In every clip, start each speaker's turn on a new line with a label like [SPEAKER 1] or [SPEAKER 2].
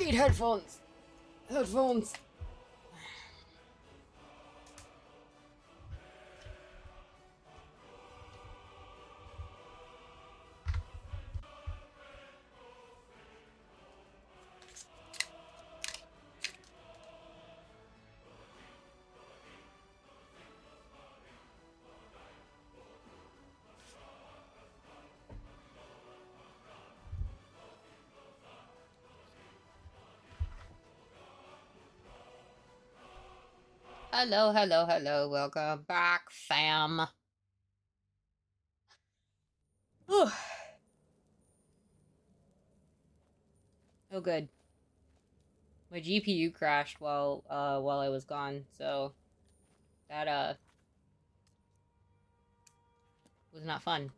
[SPEAKER 1] need headphones. Headphones. Hello, hello, hello. Welcome back, fam. Whew. Oh, good. My GPU crashed while I was gone, so that was not fun.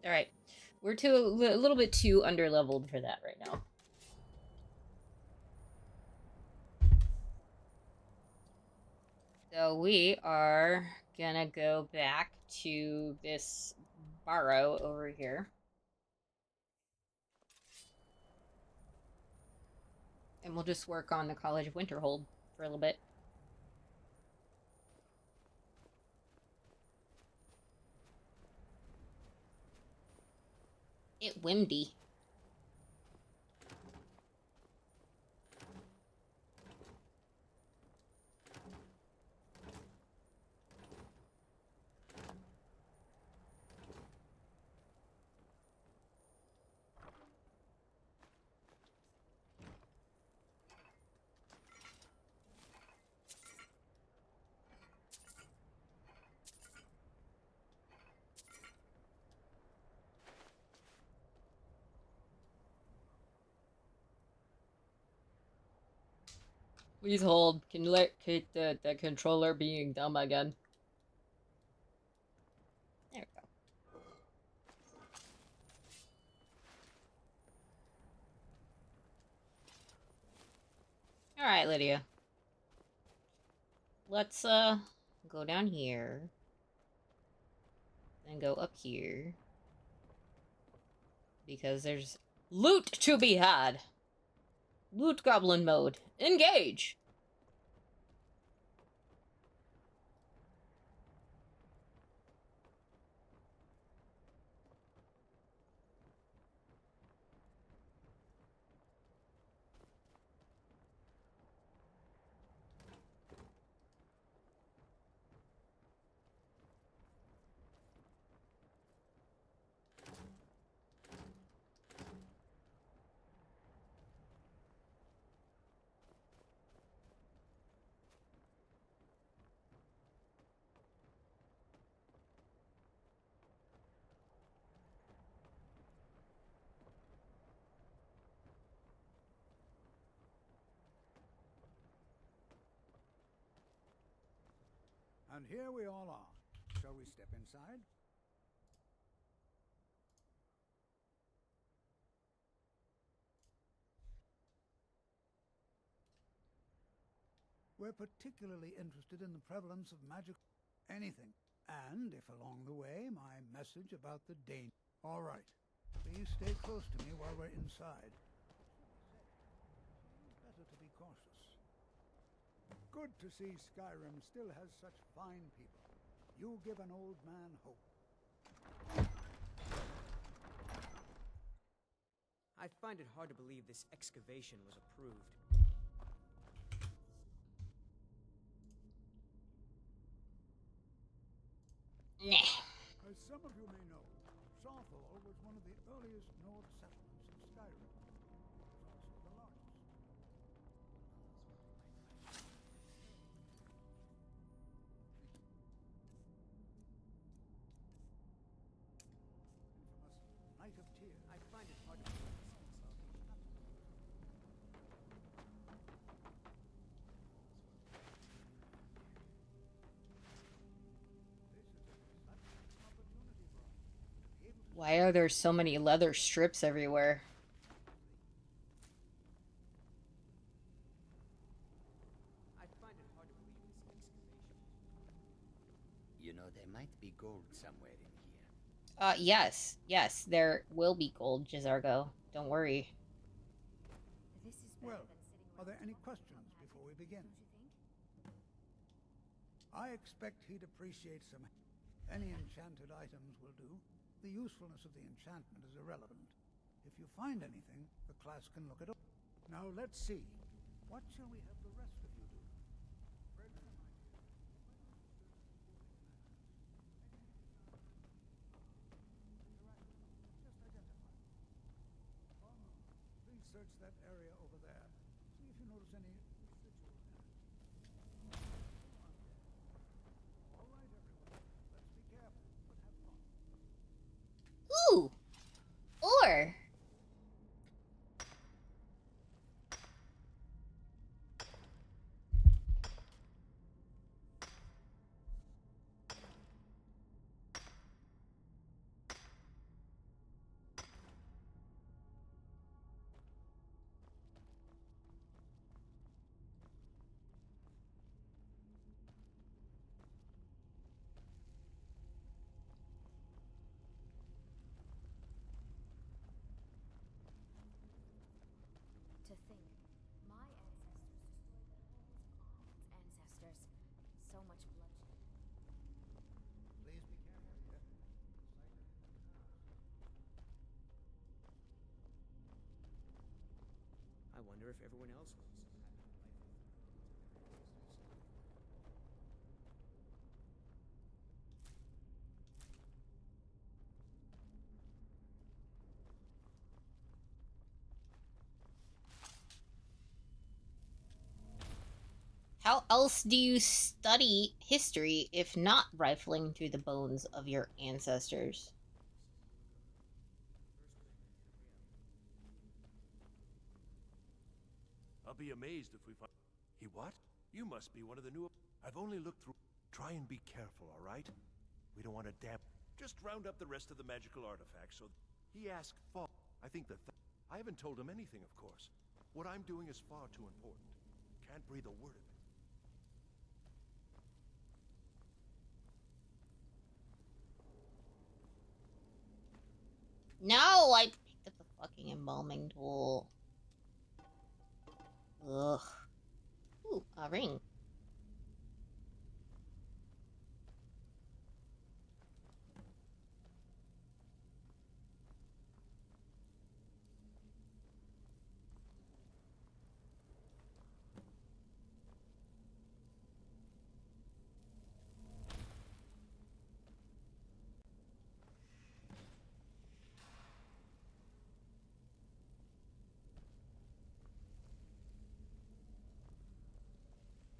[SPEAKER 1] All right, we're a little bit too underleveled for that right now. So we are gonna go back to this barrow over here. And we'll just work on the College of Winterhold for a little bit. It windy. Please hold. Can you let the controller being dumb again? There we go. Alright, Lydia. Let's go down here. Then go up here. Because there's loot to be had. Loot goblin mode. Engage!
[SPEAKER 2] And here we all are. Shall we step inside? We're particularly interested in the prevalence of magic anything. And if along the way my message about the danger... All right. Please stay close to me while we're inside. Better to be cautious. Good to see Skyrim still has such fine people. You give an old man hope.
[SPEAKER 3] I find it hard to believe this excavation was approved.
[SPEAKER 1] Nah.
[SPEAKER 2] As some of you may know, Southall was one of the earliest Nord settlements in Skyrim. It was also the largest. Infamous Night of Tears.
[SPEAKER 3] I find it hard to believe this excavation.
[SPEAKER 1] Why are there so many leather strips everywhere?
[SPEAKER 3] I find it hard to believe this excavation.
[SPEAKER 4] You know, there might be gold somewhere in here.
[SPEAKER 1] Yes. Yes, there will be gold, Jizargo. Don't worry.
[SPEAKER 5] This is
[SPEAKER 2] Well, Are there any questions before we begin? I expect he'd appreciate some. Any enchanted items will do. The usefulness of the enchantment is irrelevant. If you find anything, the class can look it up. Now let's see. What shall we have the rest of you do? Brendan, my dear, just identify. Please search that area over there. See if you notice any residual energy. All right, everyone. Let's be careful, but have fun.
[SPEAKER 1] Ooh! Or.
[SPEAKER 5] To think, my ancestors destroyed the homes of all its ancestors. So much bloodshed.
[SPEAKER 2] Please be careful here.
[SPEAKER 3] I wonder if everyone else will be so happy to life with the bones of their ancestors.
[SPEAKER 1] How else do you study history if not rifling through the bones of your ancestors?
[SPEAKER 6] I'll be amazed if we find... He what? You must be one of the new... I've only looked through... Try and be careful, all right? We don't want to damp... Just round up the rest of the magical artifacts, so... He asked Fall. I think that... I haven't told him anything, of course. What I'm doing is far too important. Can't breathe a word of it.
[SPEAKER 1] No, I picked up the fucking embalming tool. Ugh. Ooh, a ring.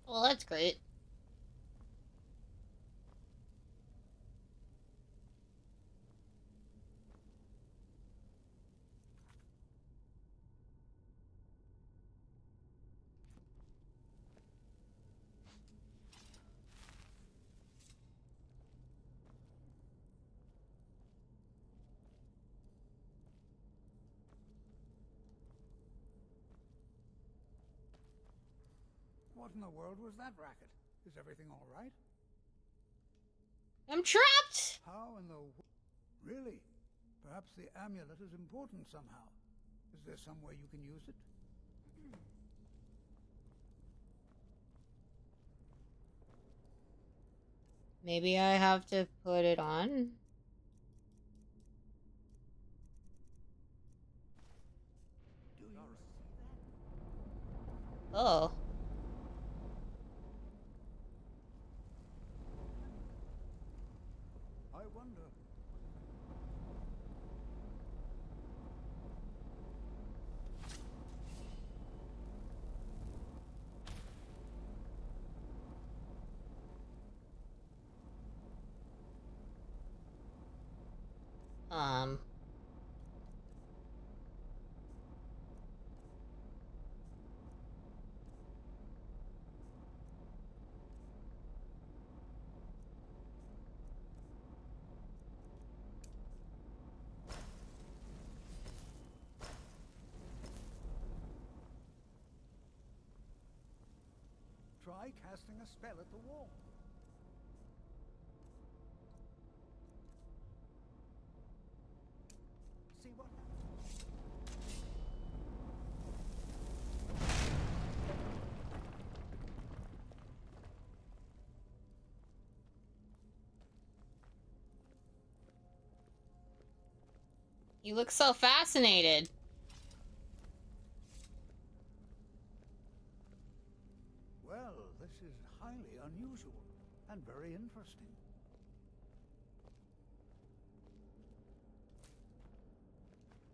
[SPEAKER 1] Well, that's great.
[SPEAKER 2] What in the world was that racket? Is everything all right?
[SPEAKER 1] I'm trapped!
[SPEAKER 2] How in the... Really? Perhaps the amulet is important somehow. Is there some way you can use it?
[SPEAKER 1] Maybe I have to put it on?
[SPEAKER 2] Do you see that?
[SPEAKER 1] Oh.
[SPEAKER 2] I wonder.
[SPEAKER 1] Um.
[SPEAKER 2] Try casting a spell at the wall. See what happens.
[SPEAKER 1] You look so fascinated.
[SPEAKER 2] Well, this is highly unusual and very interesting.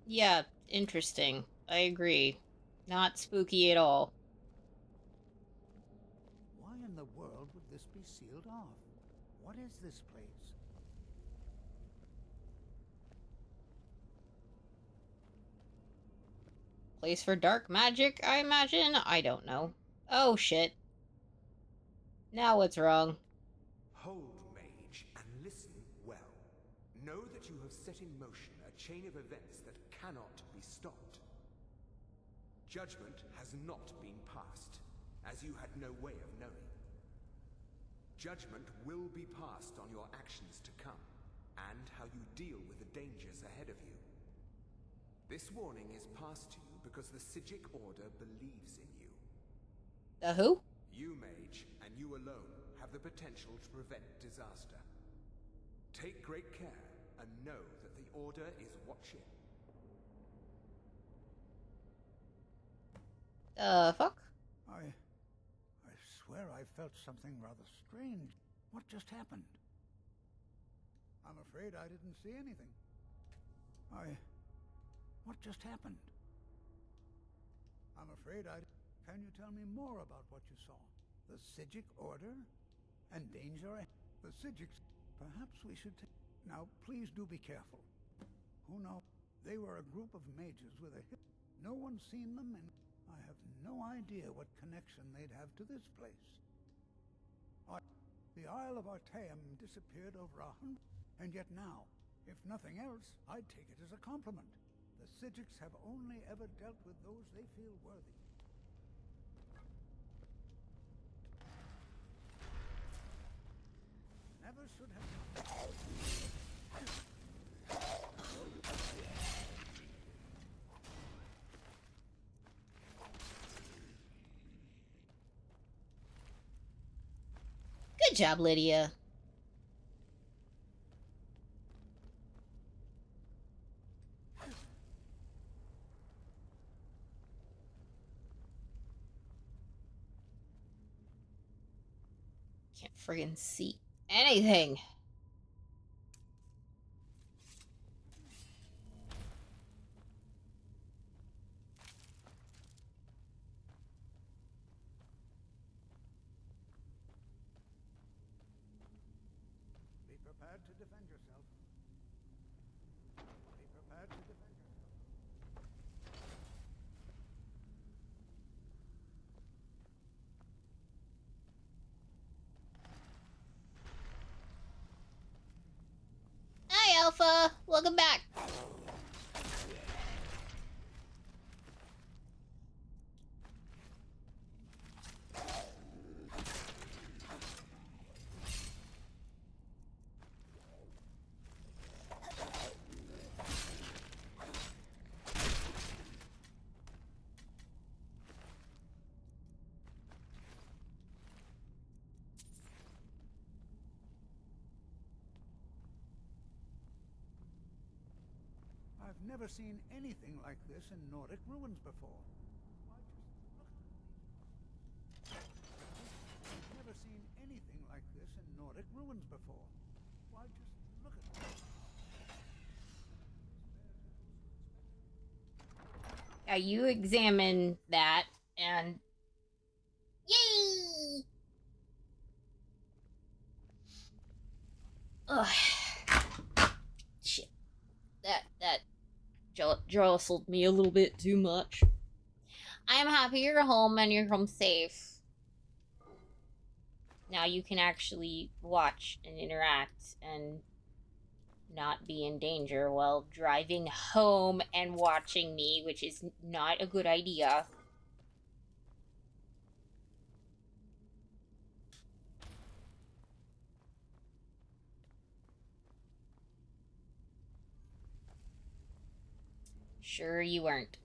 [SPEAKER 1] Yeah, interesting. I agree. Not spooky at all.
[SPEAKER 2] Why in the world would this be sealed off? What is this place?
[SPEAKER 1] Place for dark magic, I imagine? I don't know. Oh, shit. Now what's wrong?
[SPEAKER 3] Hold, mage, and listen well. Know that you have set in motion a chain of events that cannot be stopped. Judgment has not been passed, as you had no way of knowing. Judgment will be passed on your actions to come, and how you deal with the dangers ahead of you. This warning is passed to you because the Psijic Order believes in you.
[SPEAKER 1] The who?
[SPEAKER 3] You, mage, and you alone, have the potential to prevent disaster. Take great care, and know that the Order is watching.
[SPEAKER 1] Fuck?
[SPEAKER 2] I swear I felt something rather strange. What just happened? I'm afraid I didn't see anything. What just happened? I'm afraid I... Can you tell me more about what you saw? The Psijic Order? And danger? The Psijics... Perhaps we should take... Now, please do be careful. Who knows? They were a group of mages with a hip... No one's seen them, and I have no idea what connection they'd have to this place. The Isle of Artaeum disappeared over 100... And yet now, if nothing else, I'd take it as a compliment. The Psijics have only ever dealt with those they feel worthy. Never should have...
[SPEAKER 1] Good job, Lydia. Can't friggin' see anything.
[SPEAKER 2] Be prepared to defend yourself. Be prepared to defend yourself.
[SPEAKER 1] Hi, Alpha. Welcome back.
[SPEAKER 2] I've never seen anything like this in Nordic ruins before. Why, just look. I've never seen anything like this in Nordic ruins before. Why, just look at this.
[SPEAKER 1] Yeah, you examine that, and... Yay! Ugh. Shit. That jostled me a little bit too much. I'm happy you're home and you're home safe. Now you can actually watch and interact and not be in danger while driving home and watching me, which is not a good idea. Sure you weren't.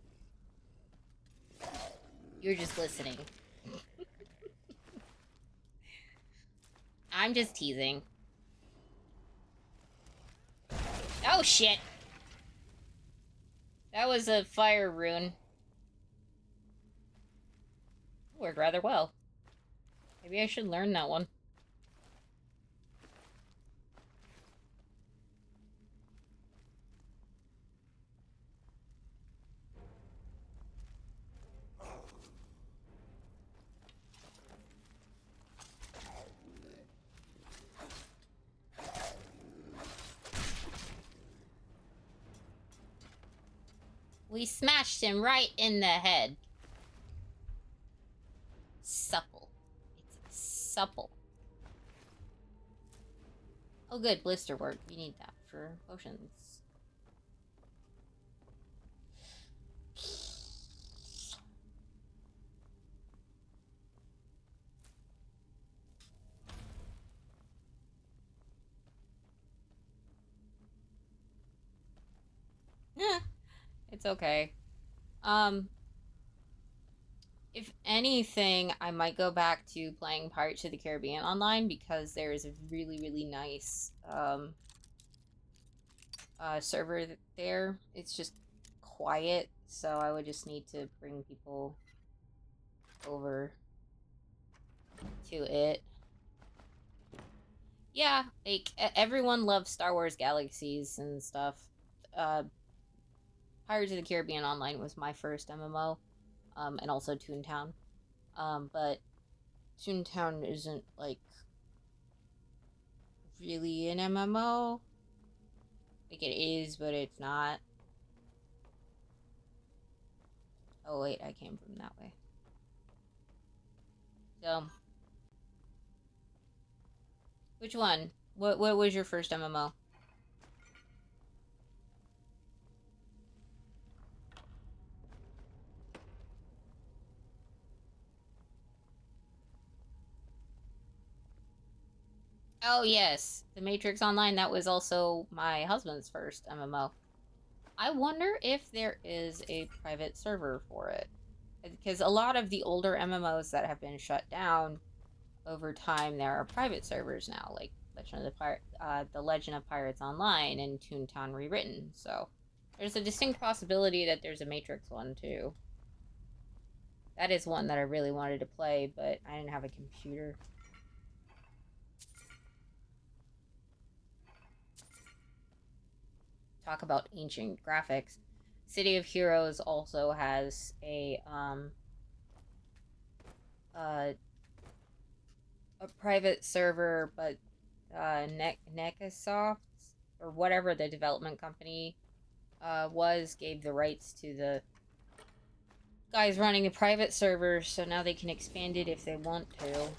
[SPEAKER 1] You're just listening. I'm just teasing. Oh, shit. That was a fire rune. Worked rather well. Maybe I should learn that one. We smashed him right in the head. Supple. It's supple. Oh good, blister work. We need that for potions. Yeah, it's okay. If anything, I might go back to playing Pirates of the Caribbean online because there is a really, really nice server there. It's just quiet, so I would just need to bring people over to it. Yeah, like everyone loves Star Wars Galaxies and stuff. Pirates of the Caribbean Online was my first MMO, and also Toontown. But Toontown isn't like really an MMO. Like it is, but it's not. Oh wait, I came from that way. So, which one? What was your first MMO? Oh yes, The Matrix Online. That was also my husband's first MMO. I wonder if there is a private server for it. Because a lot of the older MMOs that have been shut down over time, there are private servers now, like the Legend of Pirates Online and Toontown Rewritten. So there's a distinct possibility that there's a Matrix one too. That is one that I really wanted to play, but I didn't have a computer. Talk about ancient graphics. City of Heroes also has a private server, but Necasoft or whatever the development company gave the rights to the guys running a private server, so now they can expand it if they want to.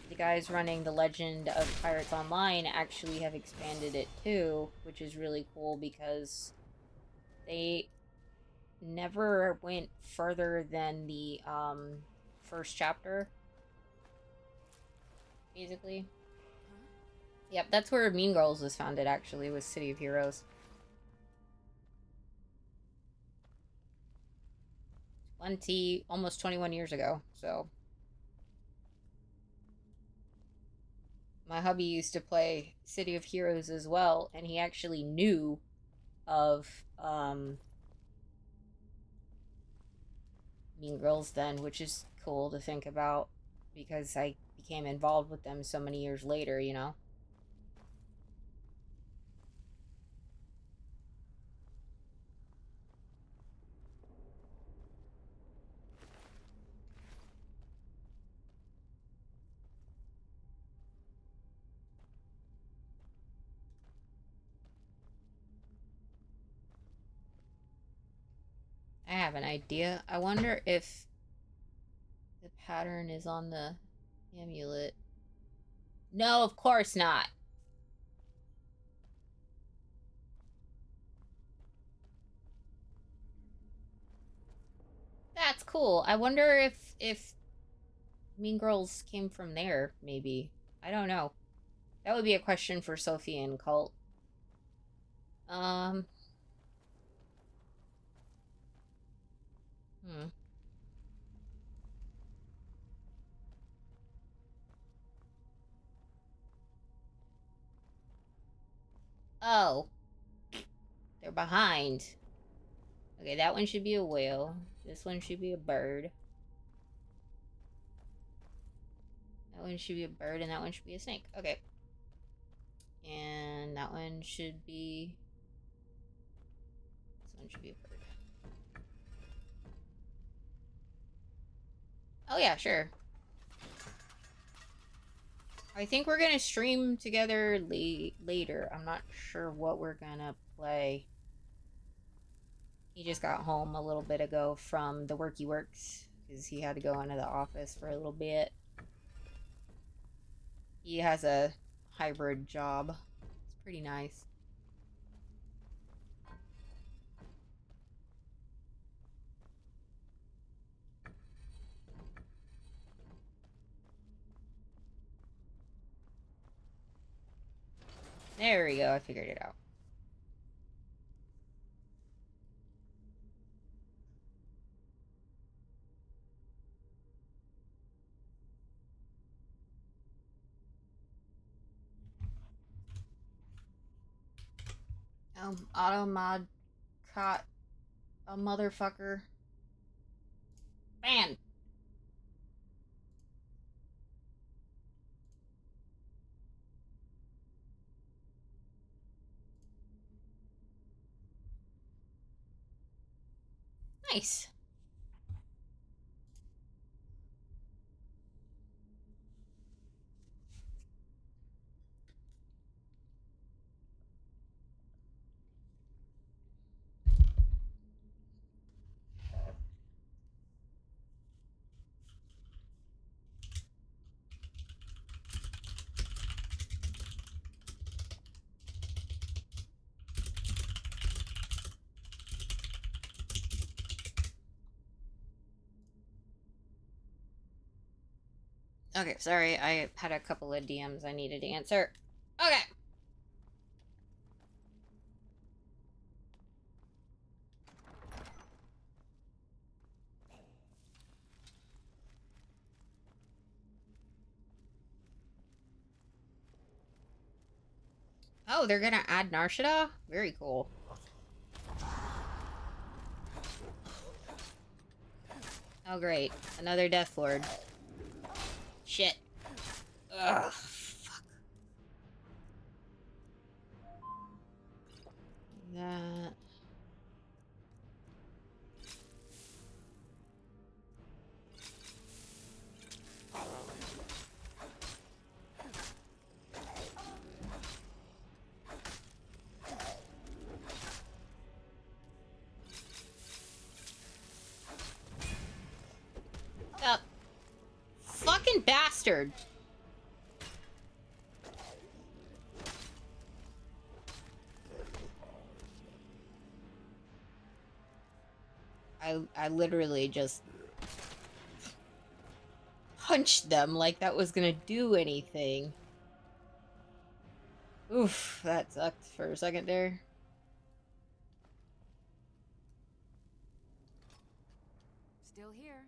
[SPEAKER 1] The guys running the Legend of Pirates Online actually have expanded it too, which is really cool because they never went further than the first chapter, basically. Yep, that's where Mean Girls was founded, actually, was City of Heroes. Almost 21 years ago, so. My hubby used to play City of Heroes as well, and he actually knew of Mean Girls then, which is cool to think about because I became involved with them so many years later, you know? I have an idea. I wonder if the pattern is on the amulet. No, of course not. That's cool. I wonder if Mean Girls came from there, maybe. I don't know. That would be a question for Sophie and Cult. Um. Hmm. Oh. They're behind. Okay, that one should be a whale. This one should be a bird. That one should be a bird, and that one should be a snake. Okay. And that one should be... This one should be a bird. Oh yeah, sure. I think we're gonna stream together later. I'm not sure what we're gonna play. He just got home a little bit ago from the work he works, because he had to go into the office for a little bit. He has a hybrid job. It's pretty nice. There we go, I figured it out. Automod caught a motherfucker. Man! Nice. Okay, sorry, I had a couple of DMs I needed to answer. Okay. Oh, they're gonna add Narshada? Very cool. Oh, great. Another Death Lord. Shit. Ugh, fuck. That... Up. Fucking bastard. I literally just punched them like that was gonna do anything. Oof, that sucked for a second there.
[SPEAKER 5] Still here.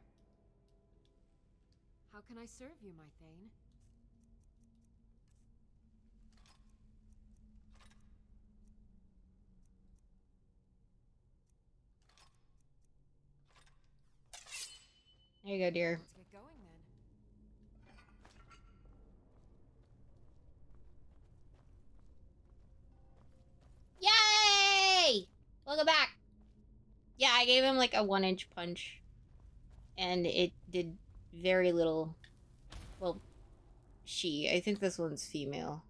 [SPEAKER 5] How can I serve you, my Thane?
[SPEAKER 1] There you go, dear.
[SPEAKER 5] Let's get going then.
[SPEAKER 1] Yay! Welcome back. Yeah, I gave him like a 1-inch punch. And it did very little. Well, she. I think this one's female.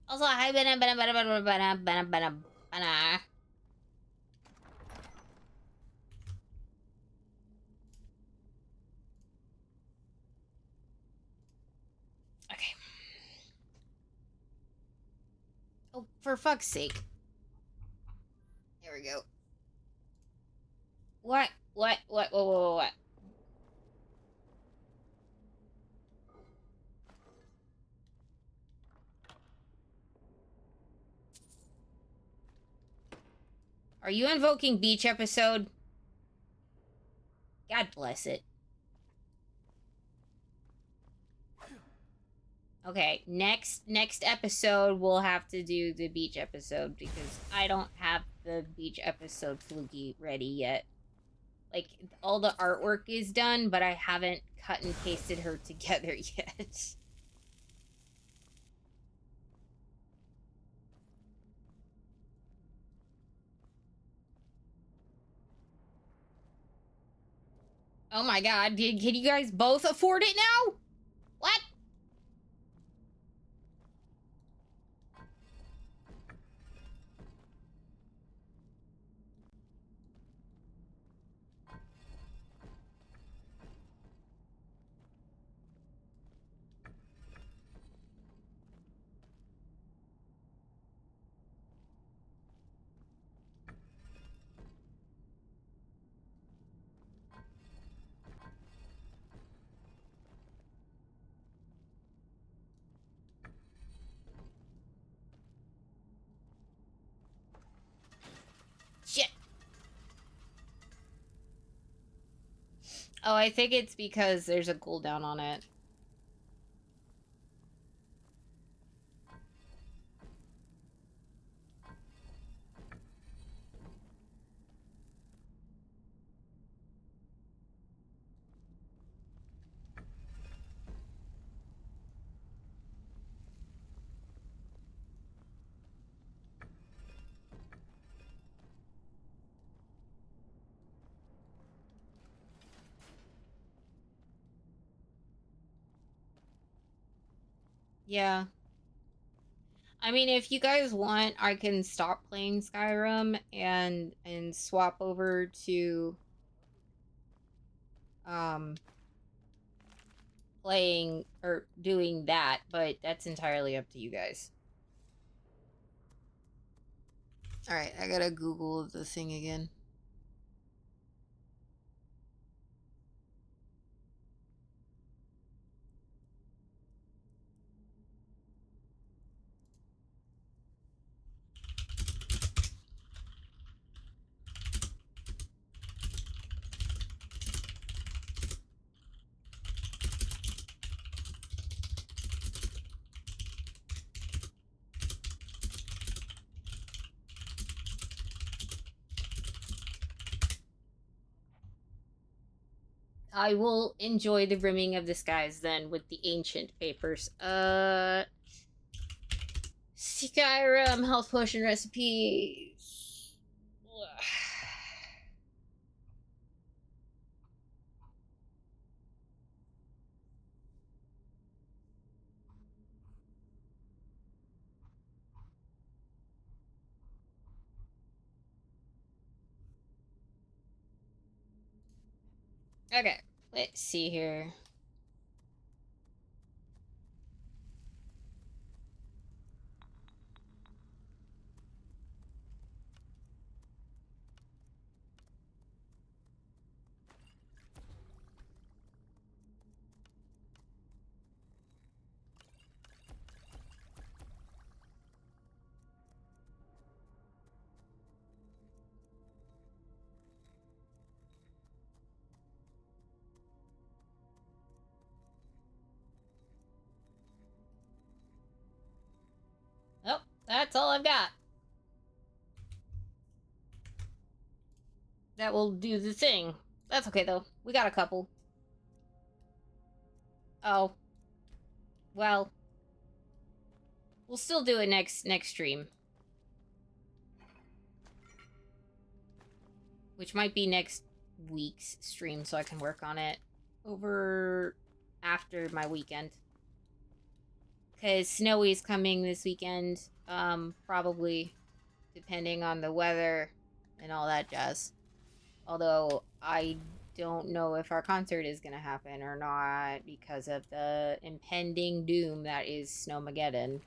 [SPEAKER 1] Also, hi, bana. Okay. Oh, for fuck's sake. There we go. What? What? Are you invoking beach episode? God bless it. Okay, next episode we'll have to do the beach episode because I don't have the beach episode Flukii ready yet. Like, all the artwork is done, but I haven't cut and pasted her together yet. Oh my god, can you guys both afford it now? What? Shit. Oh, I think it's because there's a cooldown on it. Yeah. I mean, if you guys want, I can stop playing Skyrim and swap over to playing or doing that, but that's entirely up to you guys. All right, I gotta Google the thing again. I will enjoy the rimming of the skies then with the ancient papers. Skyrim health potion recipes. Okay, let's see here. Oh, that's all I've got. That will do the thing. That's okay, though. We got a couple. Oh. Well. We'll still do it next stream. Which might be next week's stream, so I can work on it over after my weekend. Because Snowy's coming this weekend, probably, depending on the weather and all that jazz. Although, I don't know if our concert is going to happen or not because of the impending doom that is Snowmageddon.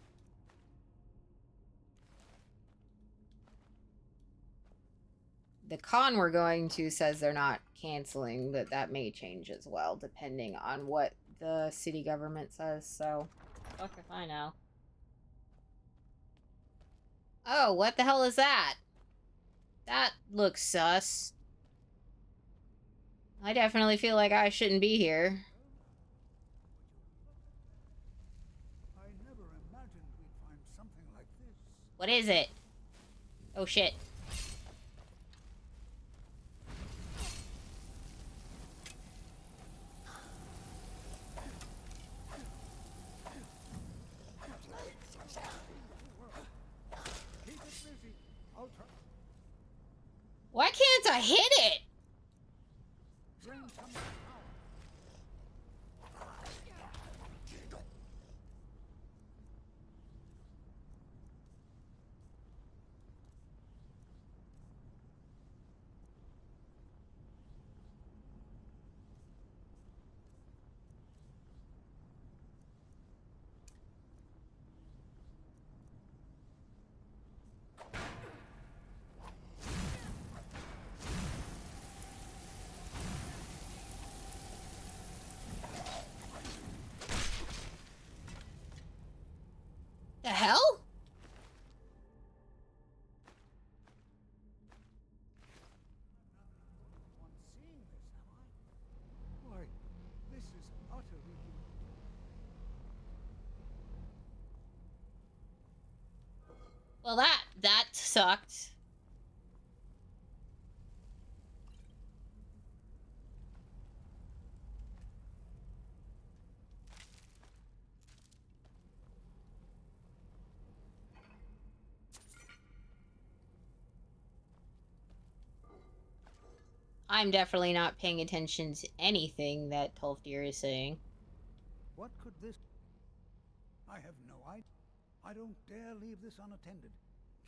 [SPEAKER 1] the con we're going to says they're not canceling, but that may change as well, depending on what the city government says, so fuck if I know. Oh, what the hell is that? That looks sus. I definitely feel like I shouldn't be here.
[SPEAKER 2] I never imagined we'd find something like this.
[SPEAKER 1] What is it? Oh shit.
[SPEAKER 2] Keep it busy. I'll try.
[SPEAKER 1] Why can't I hit it?
[SPEAKER 2] Drain some of the power.
[SPEAKER 1] The hell?
[SPEAKER 2] One seeing this, am I? Why, this is utterly
[SPEAKER 1] Well, that sucked. I'm definitely not paying attention to anything that Tolfdir is saying.
[SPEAKER 2] What could this... I have no idea. I don't dare leave this unattended.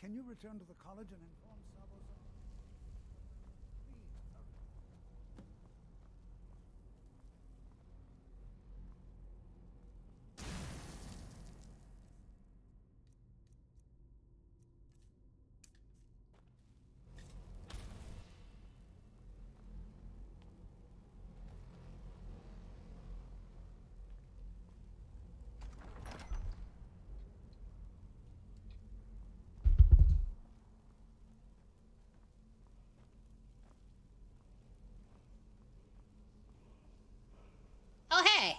[SPEAKER 2] Can you return to the college and inform Sabo-san? Please, hurry.
[SPEAKER 1] Oh, hey!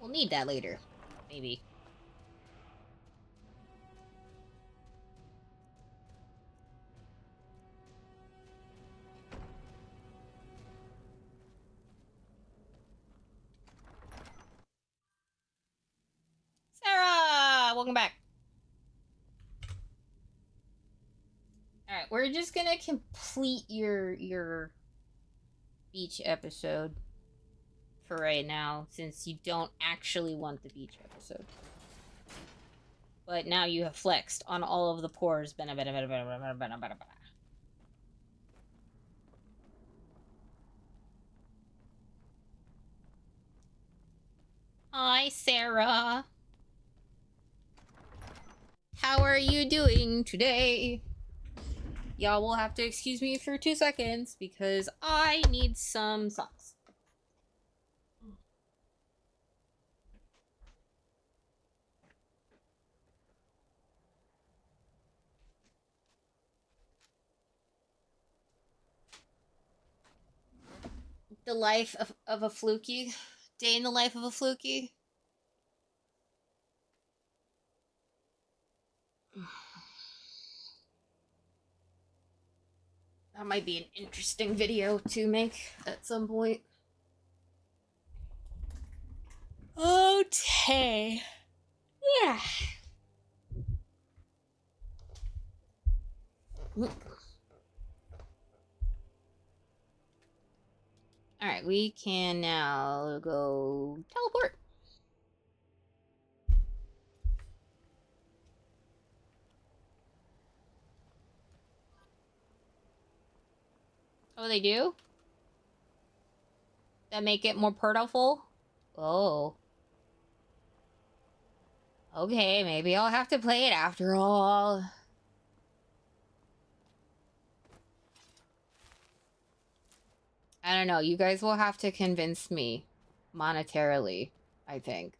[SPEAKER 1] We'll need that later. Maybe. Sarah! Welcome back. Alright, we're just gonna complete your beach episode for right now, since you don't actually want the beach episode. But now you have flexed on all of the pores. Hi, Sarah. How are you doing today? Y'all will have to excuse me for 2 seconds because I need some socks. The life of a Flukii. Day in the life of a Flukii. That might be an interesting video to make at some point. Okay. Yeah. Alright, we can now go teleport. Oh, they do? that make it more portable? Oh. Okay, maybe I'll have to play it after all. I don't know. You guys will have to convince me monetarily, I think.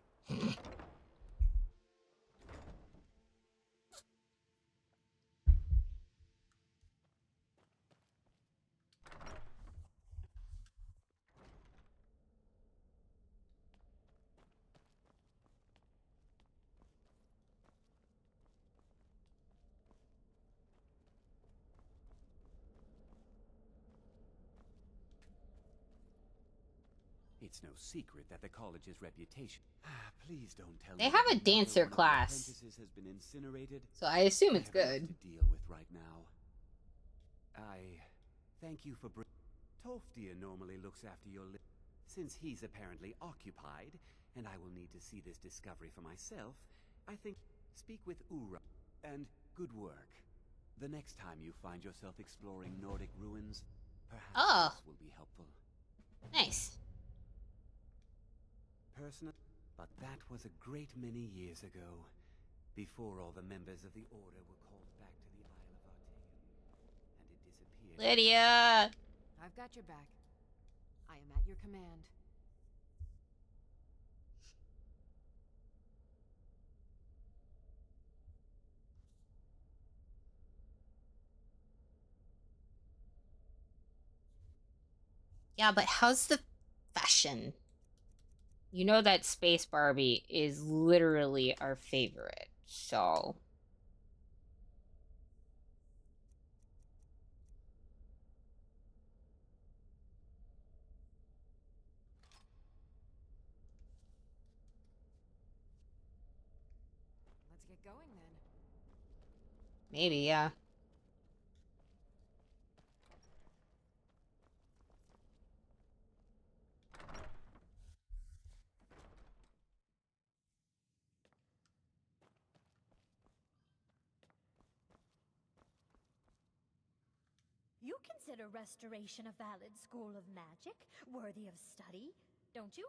[SPEAKER 7] It's no secret that the college's reputation. Please don't tell
[SPEAKER 1] They
[SPEAKER 7] me
[SPEAKER 1] have
[SPEAKER 7] that
[SPEAKER 1] a
[SPEAKER 7] another
[SPEAKER 1] dancer
[SPEAKER 7] one of the
[SPEAKER 1] class.
[SPEAKER 7] apprentices has been incinerated.
[SPEAKER 1] So I assume it's
[SPEAKER 7] I have enough
[SPEAKER 1] good.
[SPEAKER 7] to deal with right now. I thank you for Tolfdia normally looks after your since he's apparently occupied, and I will need to see this discovery for myself. I think speak with Ura, and good work. The next time you find yourself exploring Nordic ruins, perhaps this will be helpful.
[SPEAKER 1] Nice.
[SPEAKER 7] Personal, but that was a great many years ago, before all the members of the Order were called back to the Isle of Artaeum, and it disappeared.
[SPEAKER 1] Lydia!
[SPEAKER 5] I've got your back. I am at your command.
[SPEAKER 1] Yeah, but how's the fashion? You know that Space Barbie is literally our favorite, so...
[SPEAKER 5] Let's get going then.
[SPEAKER 1] Maybe, yeah.
[SPEAKER 8] You consider restoration a valid school of magic, worthy of study, don't you?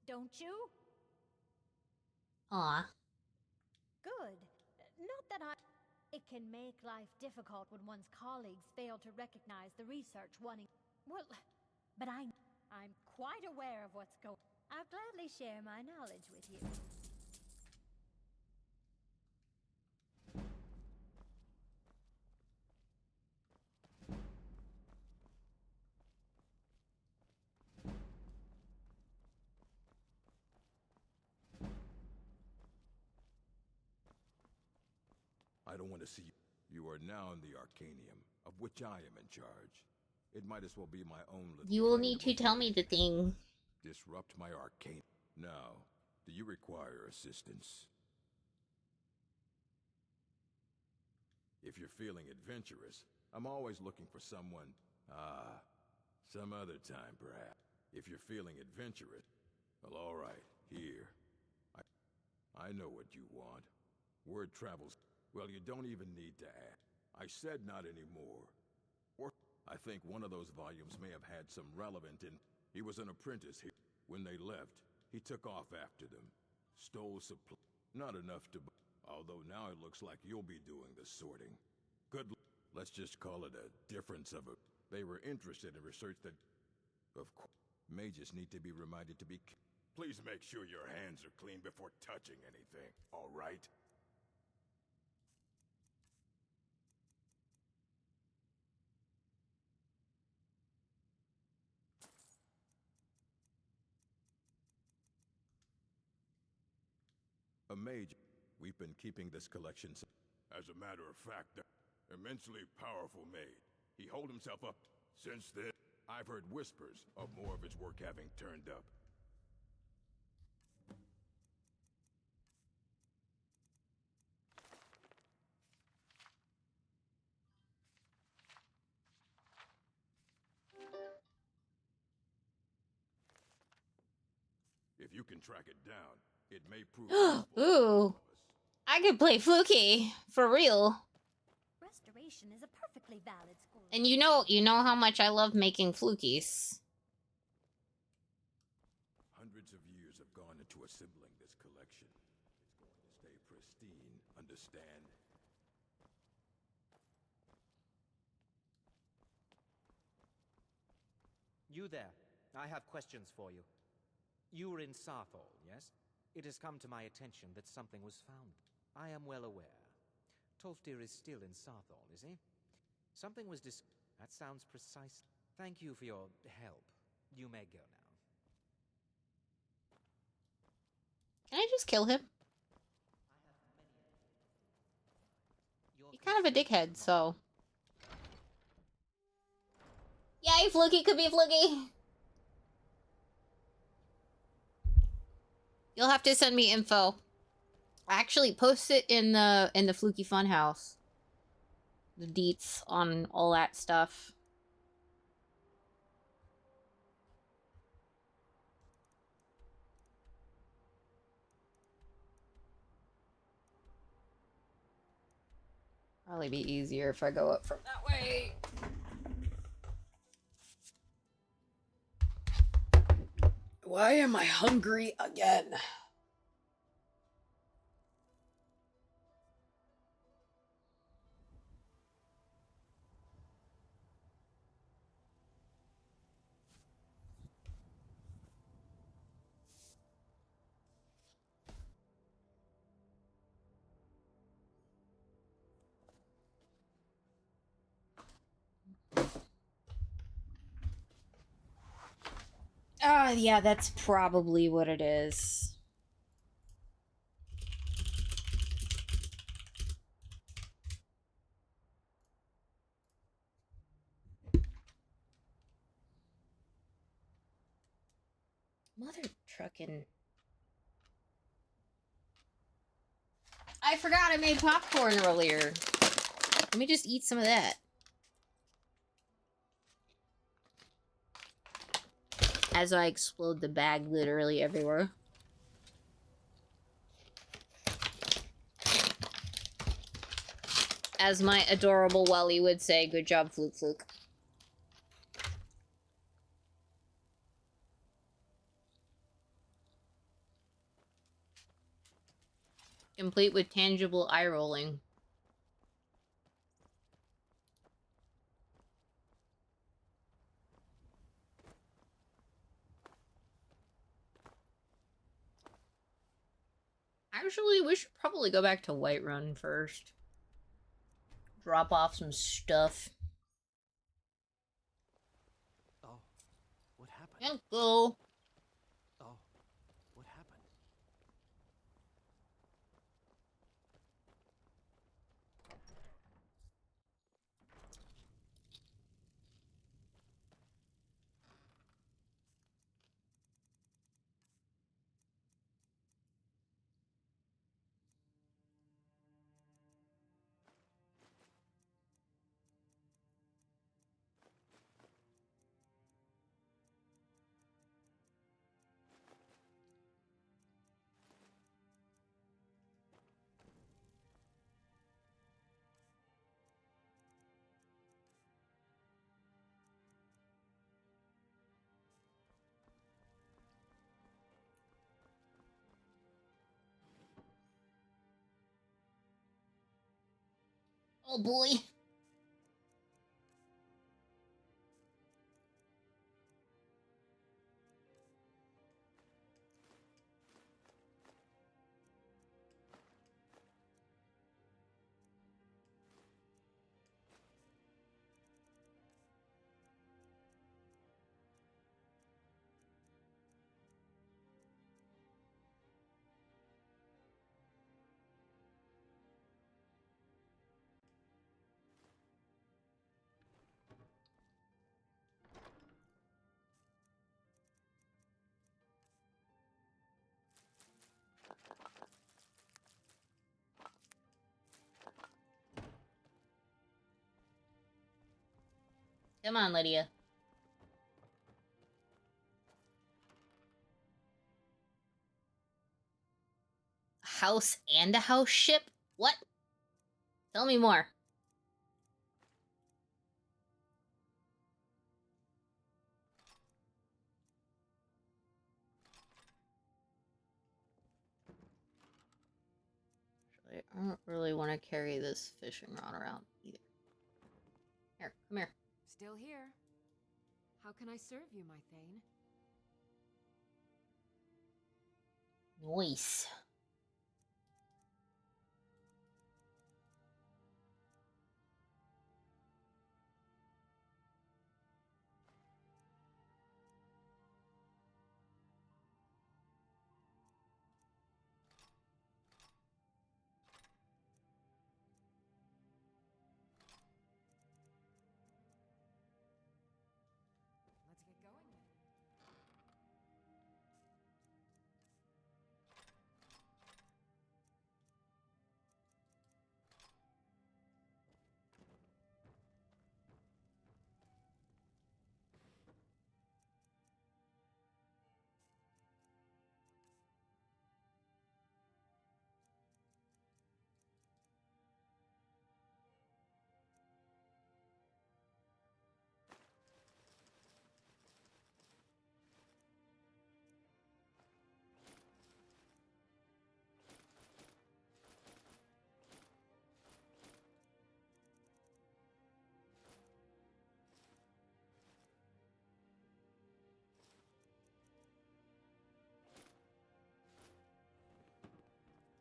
[SPEAKER 8] Don't you?
[SPEAKER 1] Aw.
[SPEAKER 8] Good. Not that I... It can make life difficult when one's colleagues fail to recognize the research wanting... Well, but I'm quite aware of what's going... I'll gladly share my knowledge with you.
[SPEAKER 6] I don't want to see you. You are now in the Arcanium, of which I am in charge. It might as well be my own little...
[SPEAKER 1] You will
[SPEAKER 6] play
[SPEAKER 1] need
[SPEAKER 6] of
[SPEAKER 1] to tell me the
[SPEAKER 6] avoiding
[SPEAKER 1] thing.
[SPEAKER 6] disrupt my arcane. Now, do you require assistance? If you're feeling adventurous, I'm always looking for someone. Some other time, perhaps. If you're feeling adventurous, well, all right, here. I know what you want. Word travels. Well, you don't even need to ask. I said not anymore. Or I think one of those volumes may have had some relevant in... He was an apprentice here. When they left, he took off after them. Stole supply. Not enough to... Although now it looks like you'll be doing the sorting. Good let's just call it a difference of a... They were interested in research that... Of course, mages need to be reminded to be... Please make sure your hands are clean before touching anything, all right? A mage. We've been keeping this collection... As a matter of fact, an immensely powerful mage. He holed himself up. Since then, I've heard whispers of more of his work having turned up. If you can track it down, it may prove useful to all
[SPEAKER 1] Ooh.
[SPEAKER 6] of us.
[SPEAKER 1] I could play Flukii. For real.
[SPEAKER 8] Restoration is a perfectly valid school.
[SPEAKER 1] And you know how much I love making Flukies.
[SPEAKER 9] You there. I have questions for you. You were in Sarthol, yes? It has come to my attention that something was found. I am well aware. Tolfdir is still in Sarthol, is he? Something was That sounds precise. Thank you for your help. You may go now.
[SPEAKER 1] Can I just kill him? He's kind of a dickhead, so... Yay, Flukii could be Flukii! You'll have to send me info. Actually, post it in the Flukii Funhouse. The deets on all that stuff. Probably be easier if I go up from that way. Why am I hungry again? Yeah, that's probably what it is. Mother truckin'. I forgot I made popcorn earlier. Let me just eat some of that. As I explode the bag literally everywhere. As my adorable Welly would say, good job, Fluke. Complete with tangible eye rolling. Actually, we should probably go back to Whiterun first. Drop off some stuff.
[SPEAKER 6] Oh, what happened?
[SPEAKER 1] And go.
[SPEAKER 6] Oh, what happened?
[SPEAKER 1] Oh boy. Come on, Lydia. A house and a house ship? What? Tell me more. Actually, I don't really want to carry this fishing rod around either. Here, come here.
[SPEAKER 5] Still here.
[SPEAKER 10] How can I serve you, my Thane?
[SPEAKER 1] Nice.
[SPEAKER 10] Let's get going then.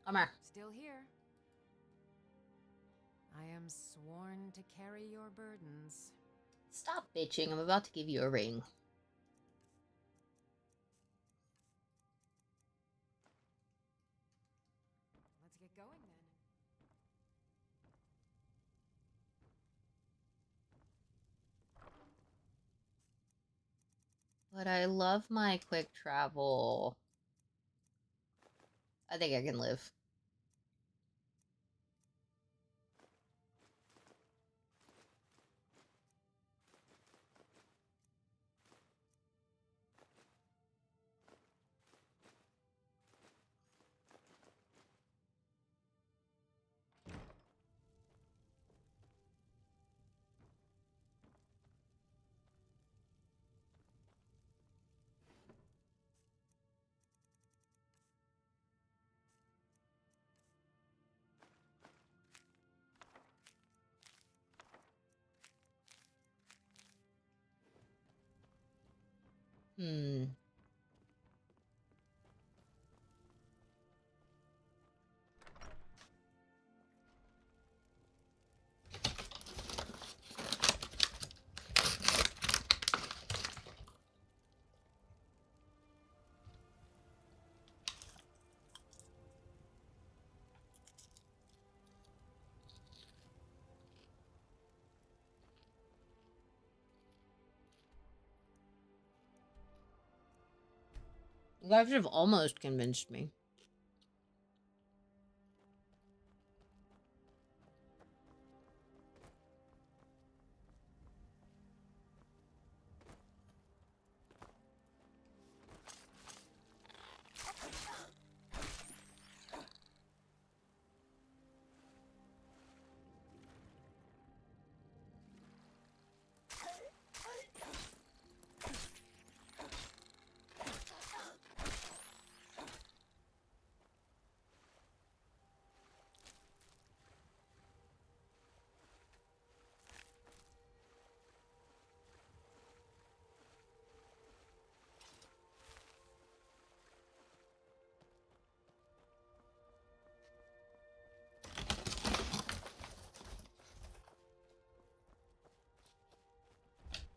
[SPEAKER 1] Come here.
[SPEAKER 10] Still here. I am sworn to carry your burdens.
[SPEAKER 1] Stop bitching. I'm about to give you a ring.
[SPEAKER 10] Let's get going then.
[SPEAKER 1] But I love my quick travel. I think I can live. Hmm. You guys have almost convinced me.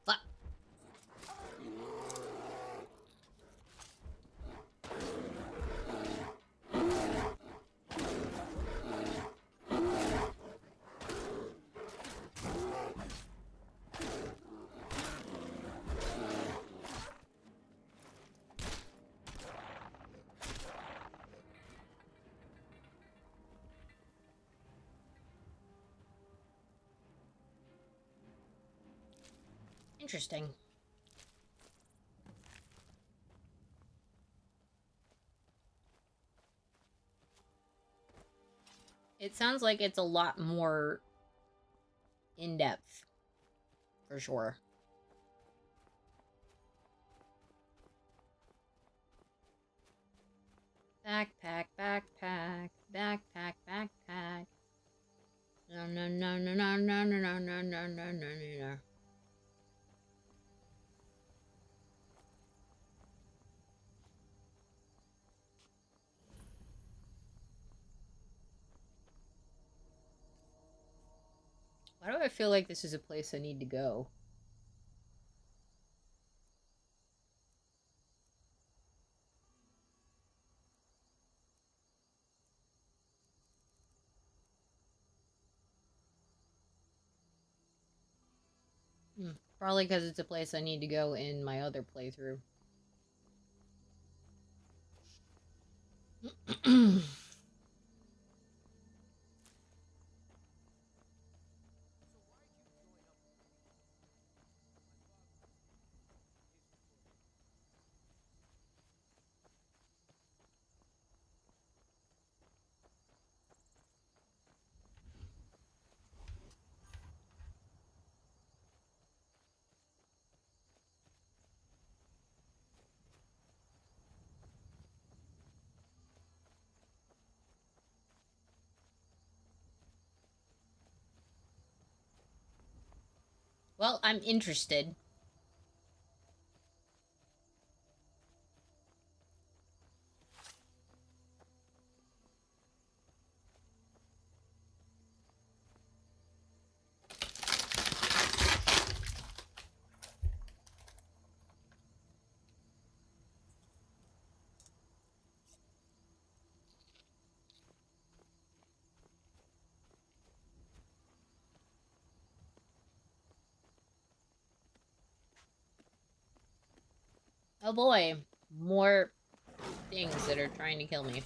[SPEAKER 1] Fuck. Interesting. It sounds like it's a lot more in-depth, for sure. Backpack, backpack, backpack, backpack. No, no, no, no, no, no, no, no, no, no, no, no, no. Why do I feel like this is a place I need to go? Probably because it's a place I need to go in my other playthrough. Well, I'm interested. Oh boy, more things that are trying to kill me.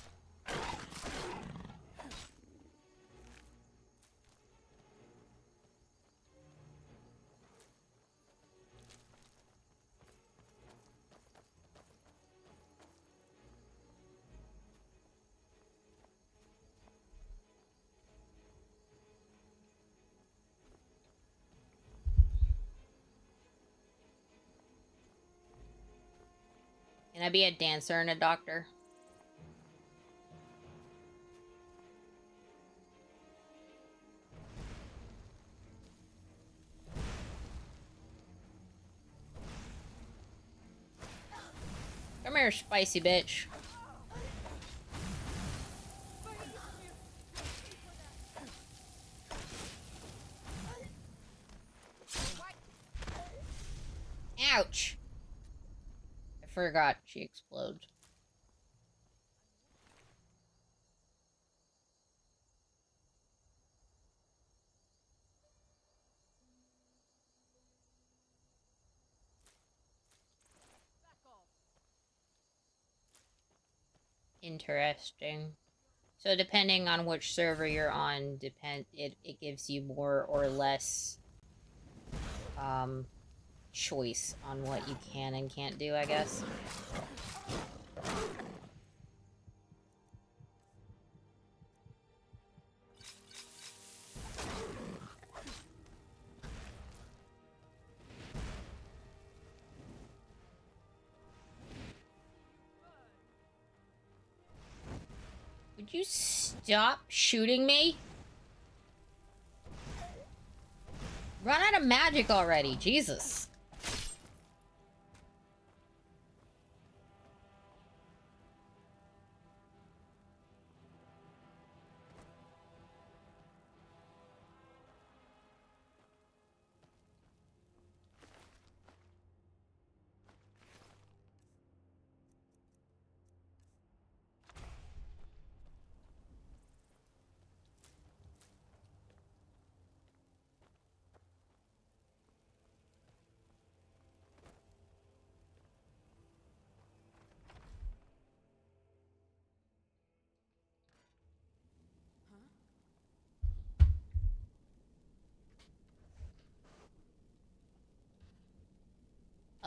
[SPEAKER 1] Can I be a dancer and a doctor? Come here, spicy bitch. Ouch! I forgot she explodes. Interesting. So depending on which server you're on, it gives you more or less choice on what you can and can't do, I guess. Would you stop shooting me? Run out of magic already, Jesus.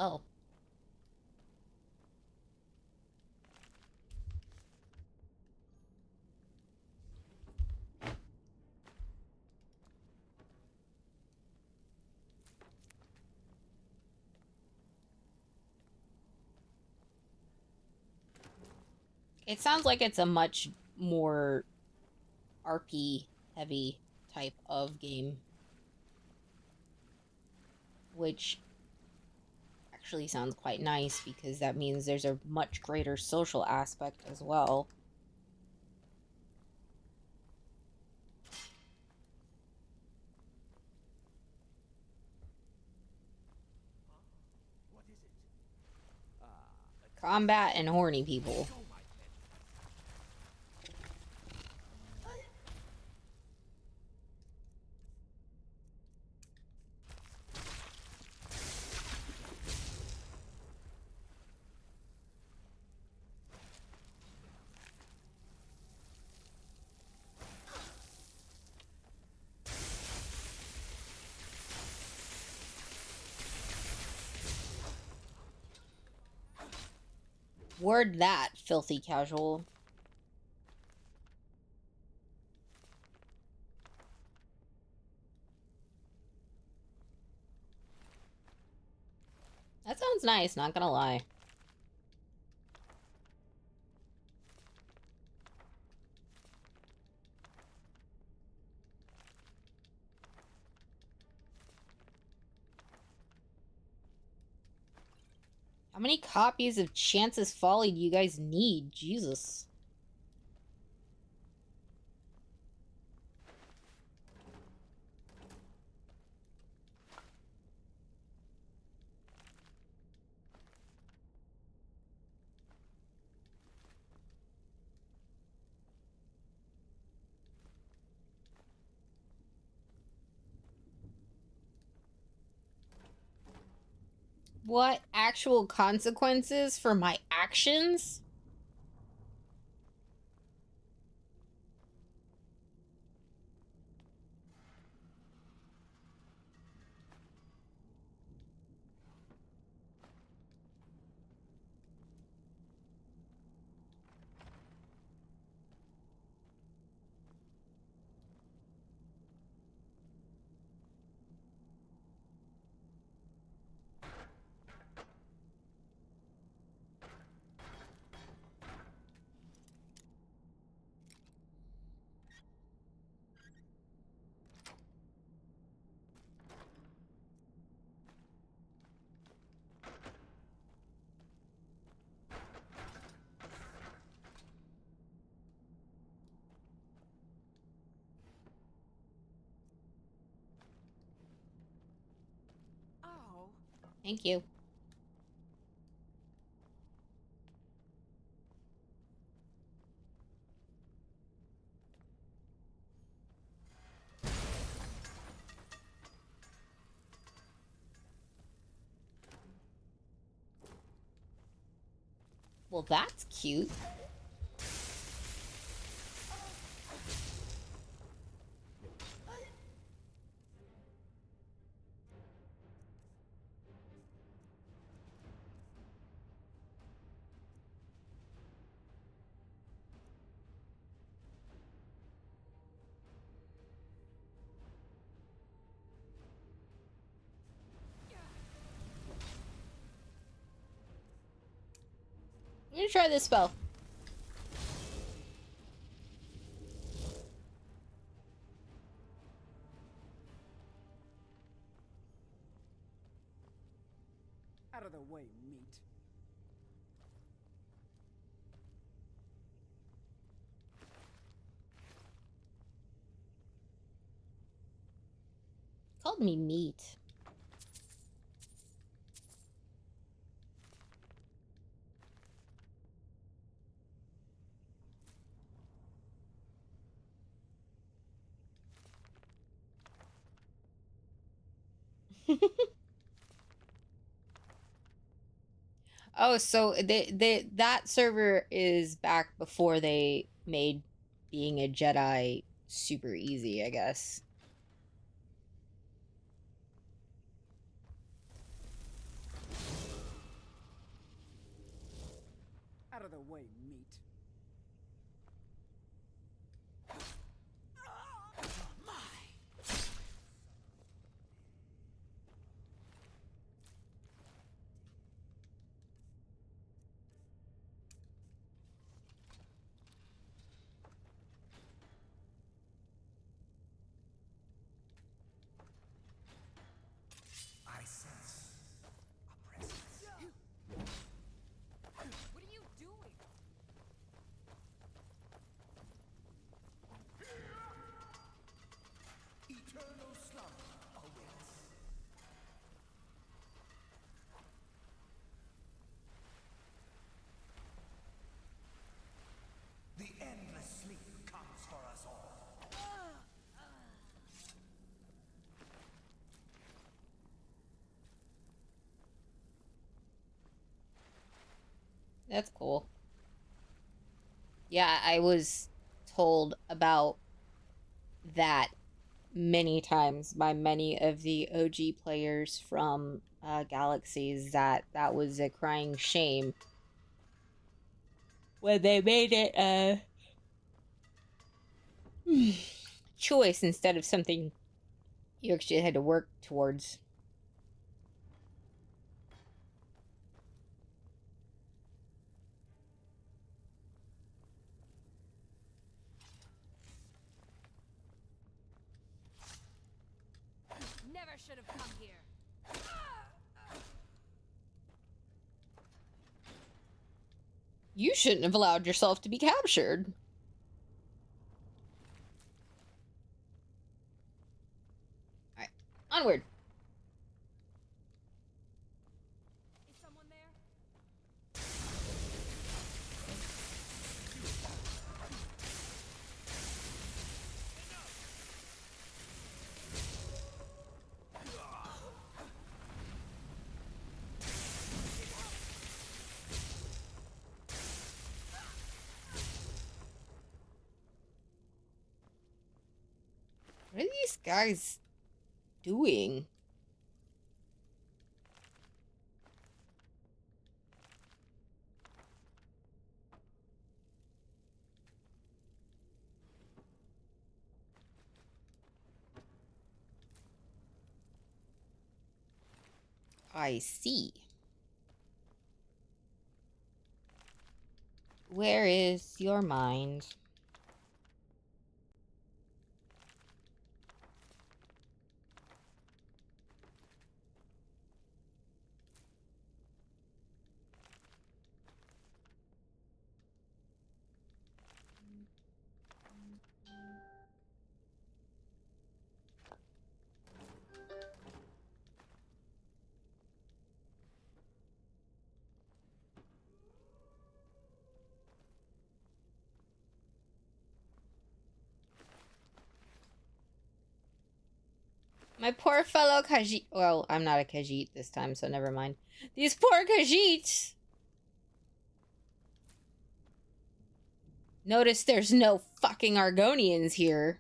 [SPEAKER 1] Oh. It sounds like it's a much more RP heavy type of game. Which actually sounds quite nice because that means there's a much greater social aspect as well. Combat and horny people. Word that, filthy casual. That sounds nice, not gonna lie. How many copies of Chance's Folly do you guys need? Jesus. What actual consequences for my actions?
[SPEAKER 10] Oh.
[SPEAKER 1] Thank you. Well, that's cute. I'm gonna try this spell.
[SPEAKER 11] Out of the way, meat.
[SPEAKER 1] Called me meat. Oh, so that server is back before they made being a Jedi super easy, I guess.
[SPEAKER 11] Out of the way, meat.
[SPEAKER 3] I sense a presence.
[SPEAKER 10] What are you doing?
[SPEAKER 1] That's cool. Yeah, I was told about that many times by many of the OG players from Galaxies that that was a crying shame when they made it a choice instead of something you actually had to work towards.
[SPEAKER 5] Never should have come here.
[SPEAKER 1] You shouldn't have allowed yourself to be captured. Alright, onward.
[SPEAKER 5] Is someone there?
[SPEAKER 1] What are these guys doing? I see. Where is your mind? My poor fellow Khajiit. Well, I'm not a Khajiit this time, so never mind. These poor Khajiits! Notice there's no fucking Argonians here.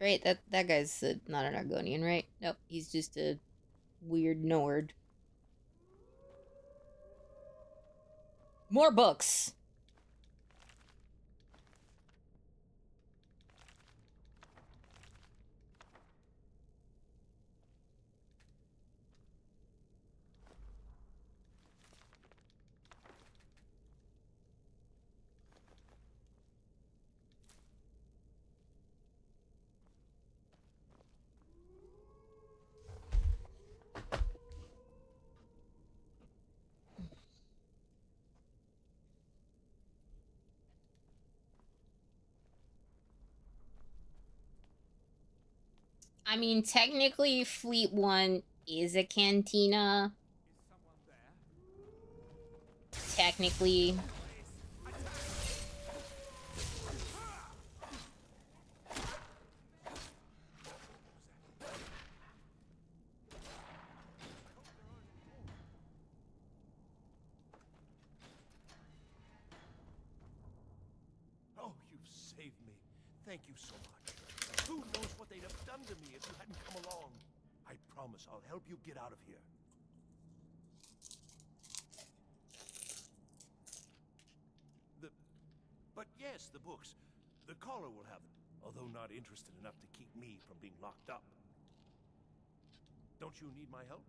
[SPEAKER 1] Right, that guy's not an Argonian, right? Nope, he's just a weird Nord. More books! I mean, technically, Fleet 1 is a cantina. Technically.
[SPEAKER 6] Oh, you've saved me. Thank you so much. Who knows what they'd have done to me if you hadn't come along. I promise I'll help you get out of here. But yes, the books. The caller will have them, although not interested enough to keep me from being locked up. Don't you need my help?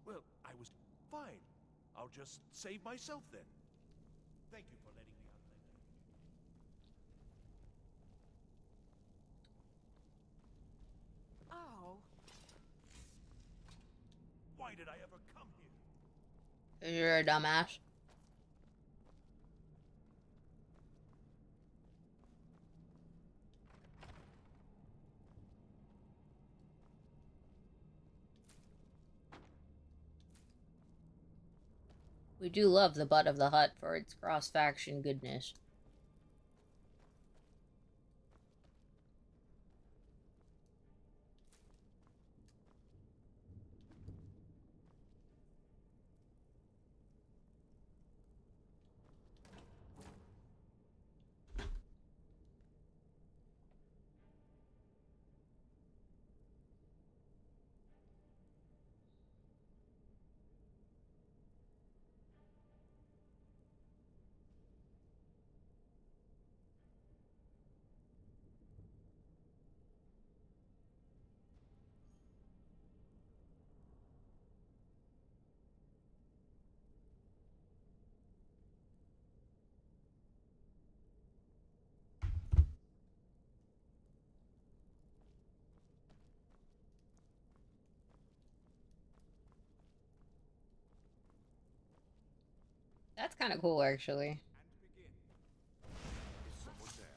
[SPEAKER 6] Well, I was fine. I'll just save myself then. Thank you for letting me out of that.
[SPEAKER 5] Oh.
[SPEAKER 6] Why did I ever come here?
[SPEAKER 1] You're a dumbass. We do love the butt of the hut for its cross-faction goodness. That's kind of cool, actually.
[SPEAKER 6] Is someone there?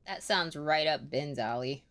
[SPEAKER 1] That sounds right up Ben's alley.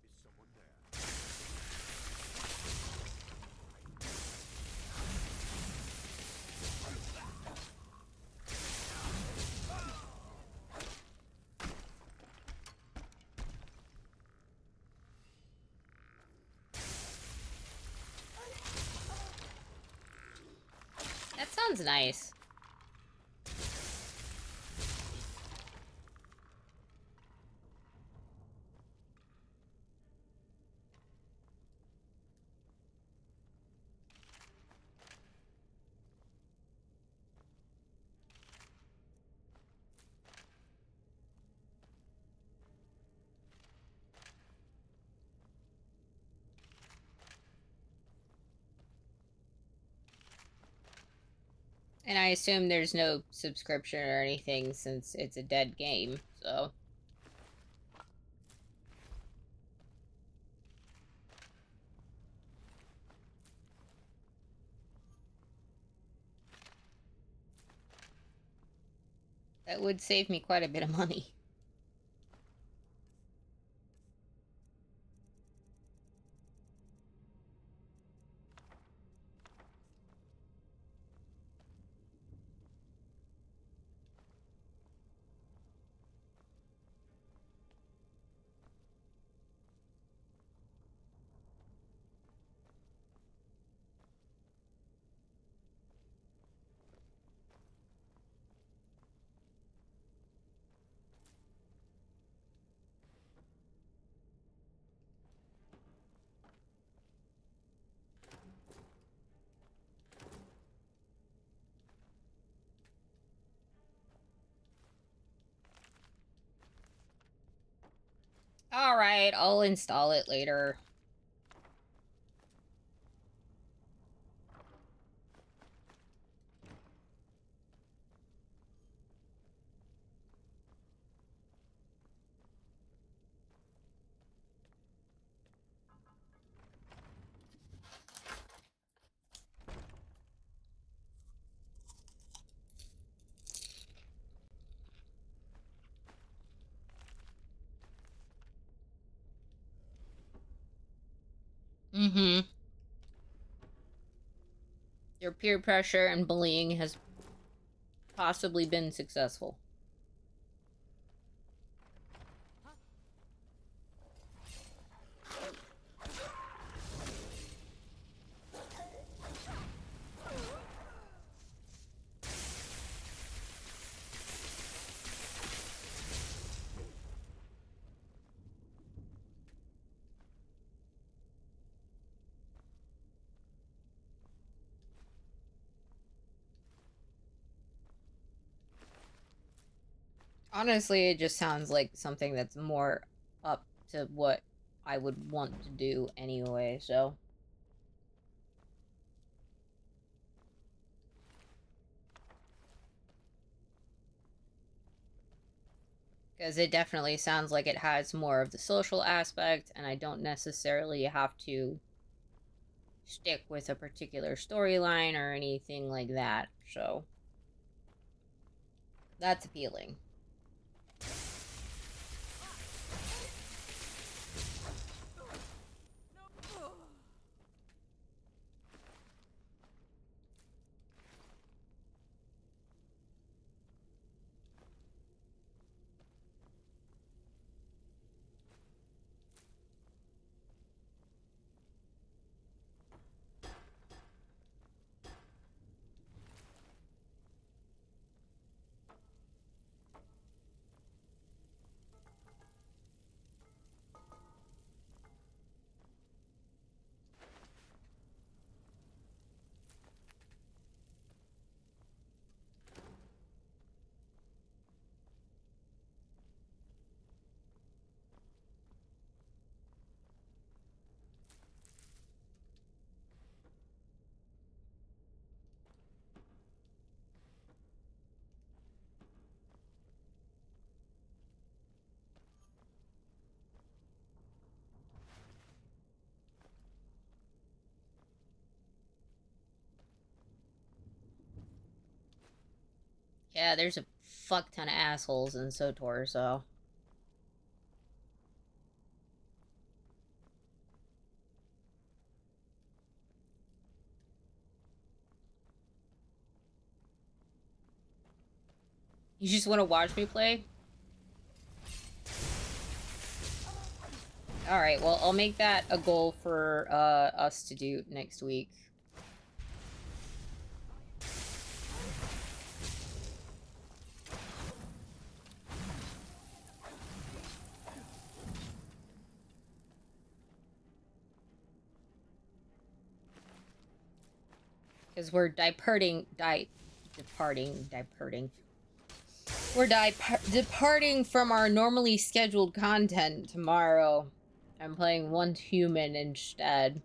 [SPEAKER 6] Is someone there?
[SPEAKER 1] That sounds nice. And I assume there's no subscription or anything since it's a dead game, so... That would save me quite a bit of money. Alright, I'll install it later. Mm-hmm. Your peer pressure and bullying has possibly been successful. Honestly, it just sounds like something that's more up to what I would want to do anyway, so. Because it definitely sounds like it has more of the social aspect, and I don't necessarily have to stick with a particular storyline or anything like that, so. That's appealing. Yeah, there's a fuck ton of assholes in SOTOR, so. You just want to watch me play? Alright, well, I'll make that a goal for us to do next week. Because we're departing from our normally scheduled content tomorrow. I'm playing one human instead.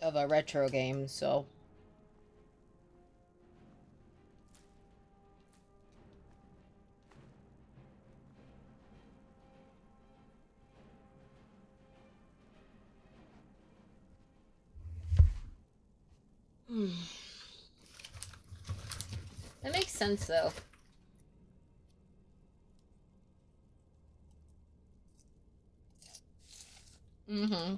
[SPEAKER 1] Of a retro game, so. That makes sense, though. Mm-hmm.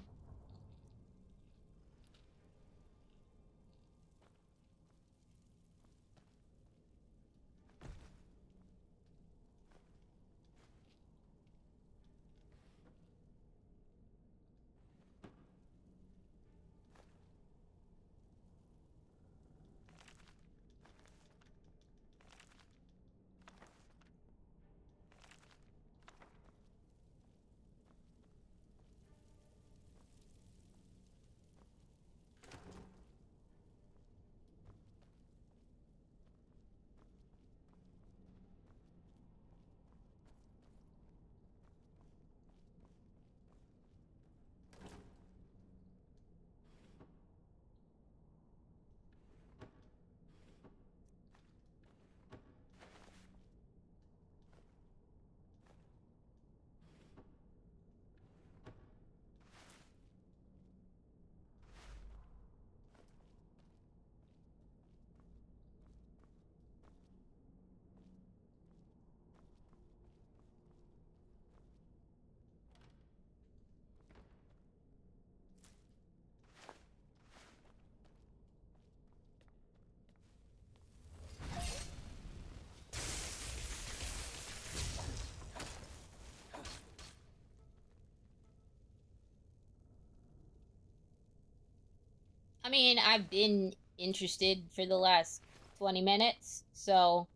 [SPEAKER 1] I mean, I've been interested for the last 20 minutes, so...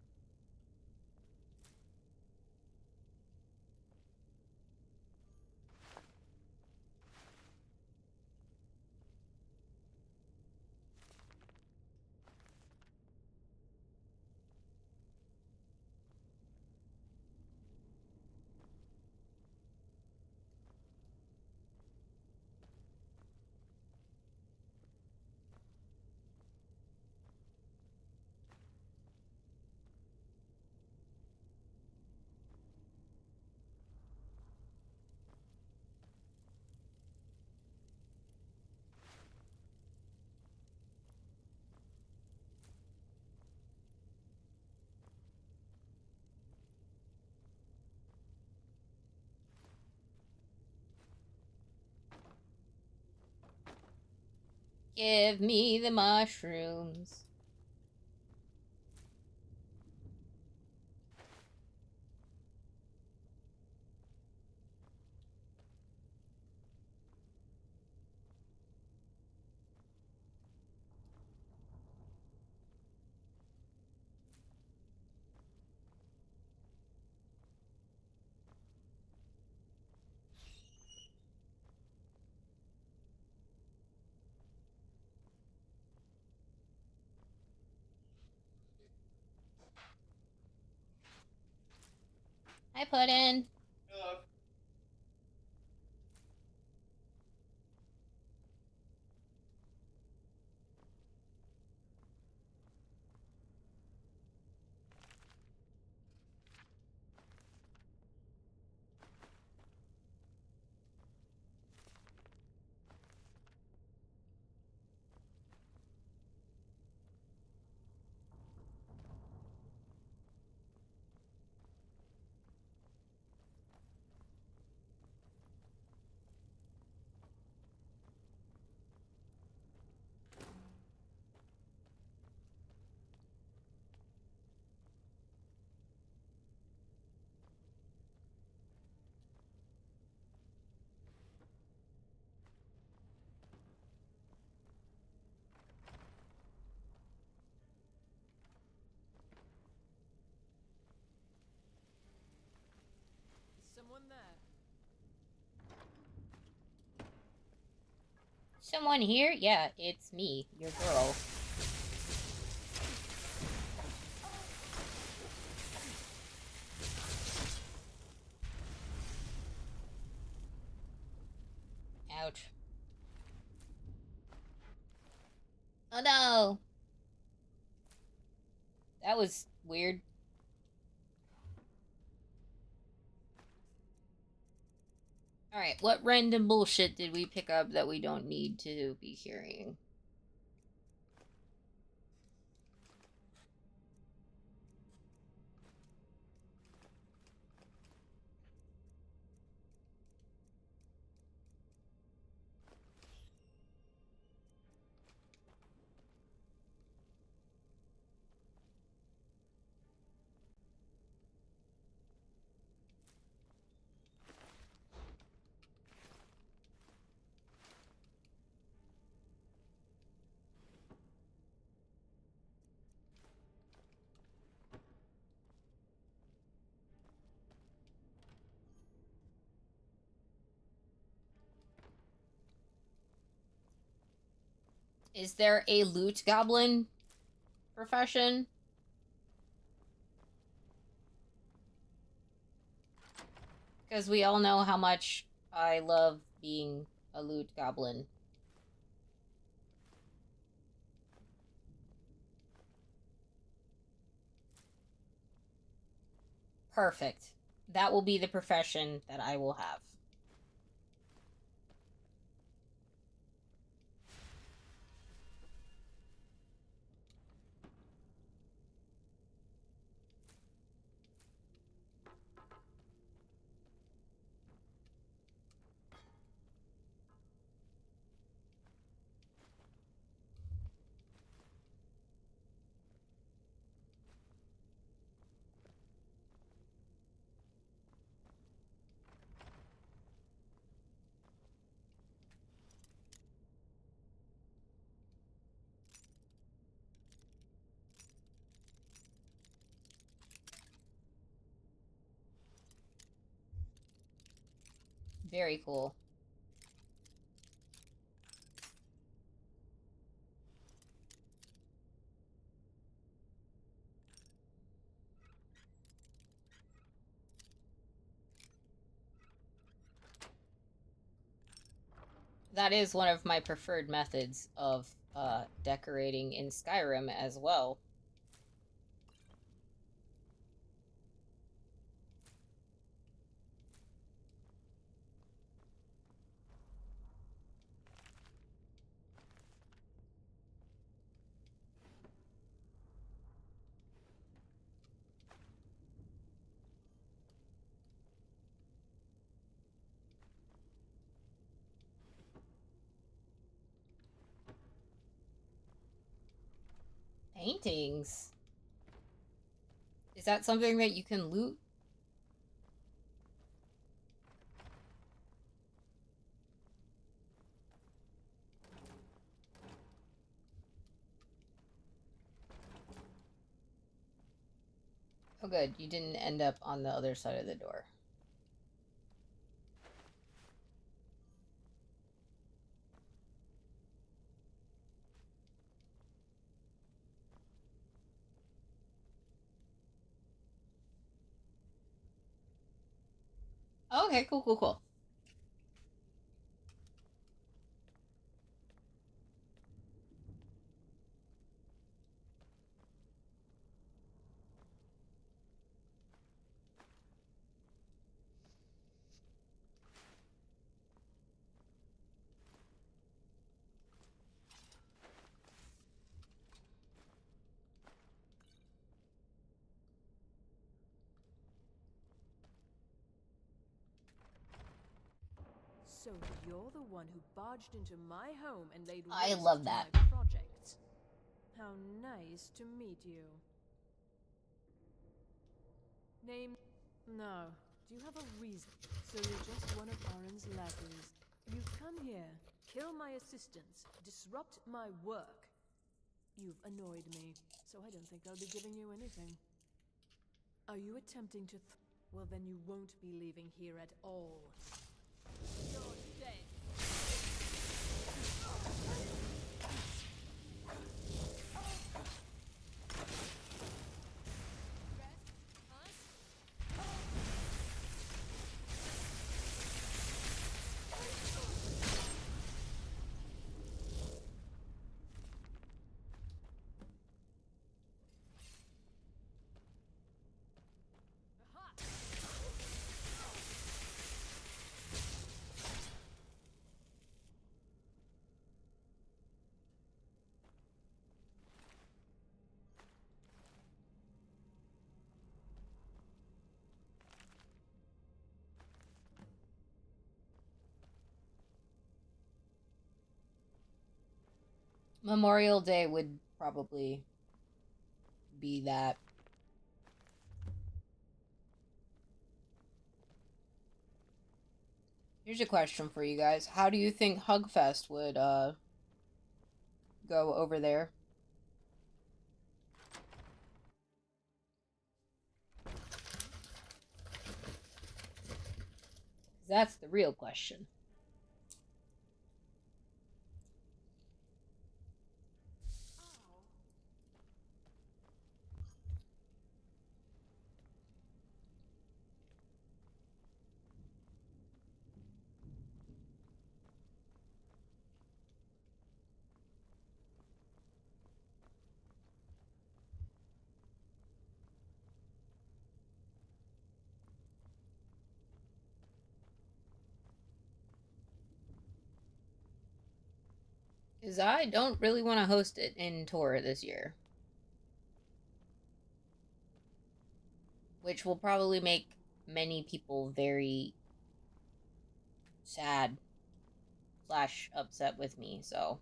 [SPEAKER 1] Give me the mushrooms. Hi, Puddin'.
[SPEAKER 12] Hello.
[SPEAKER 10] Is someone there?
[SPEAKER 1] Someone here? Yeah, it's me, your girl. Ouch. Oh no! That was weird. Alright, what random bullshit did we pick up that we don't need to be carrying? Is there a loot goblin profession? Because we all know how much I love being a loot goblin. Perfect. That will be the profession that I will have. Very cool. That is one of my preferred methods of decorating in Skyrim as well. Paintings? Is that something that you can loot? Oh good, you didn't end up on the other side of the door. Okay, cool, cool, cool.
[SPEAKER 12] So you're the one who barged into my home and laid
[SPEAKER 1] I
[SPEAKER 12] waste
[SPEAKER 1] love
[SPEAKER 12] to
[SPEAKER 1] that.
[SPEAKER 12] my projects. How nice to meet you. Name? No. Do you have a reason? So you're just one of Aaron's lackeys. You've come here, kill my assistants, disrupt my work. You've annoyed me, so I don't think I'll be giving you anything. Are you attempting to well, then you won't be leaving here at all. You're dead.
[SPEAKER 1] Memorial Day would probably be that. Here's a question for you guys. How do you think Hugfest would go over there? That's the real question. Because I don't really want to host it in Tor this year. Which will probably make many people very sad / upset with me, so.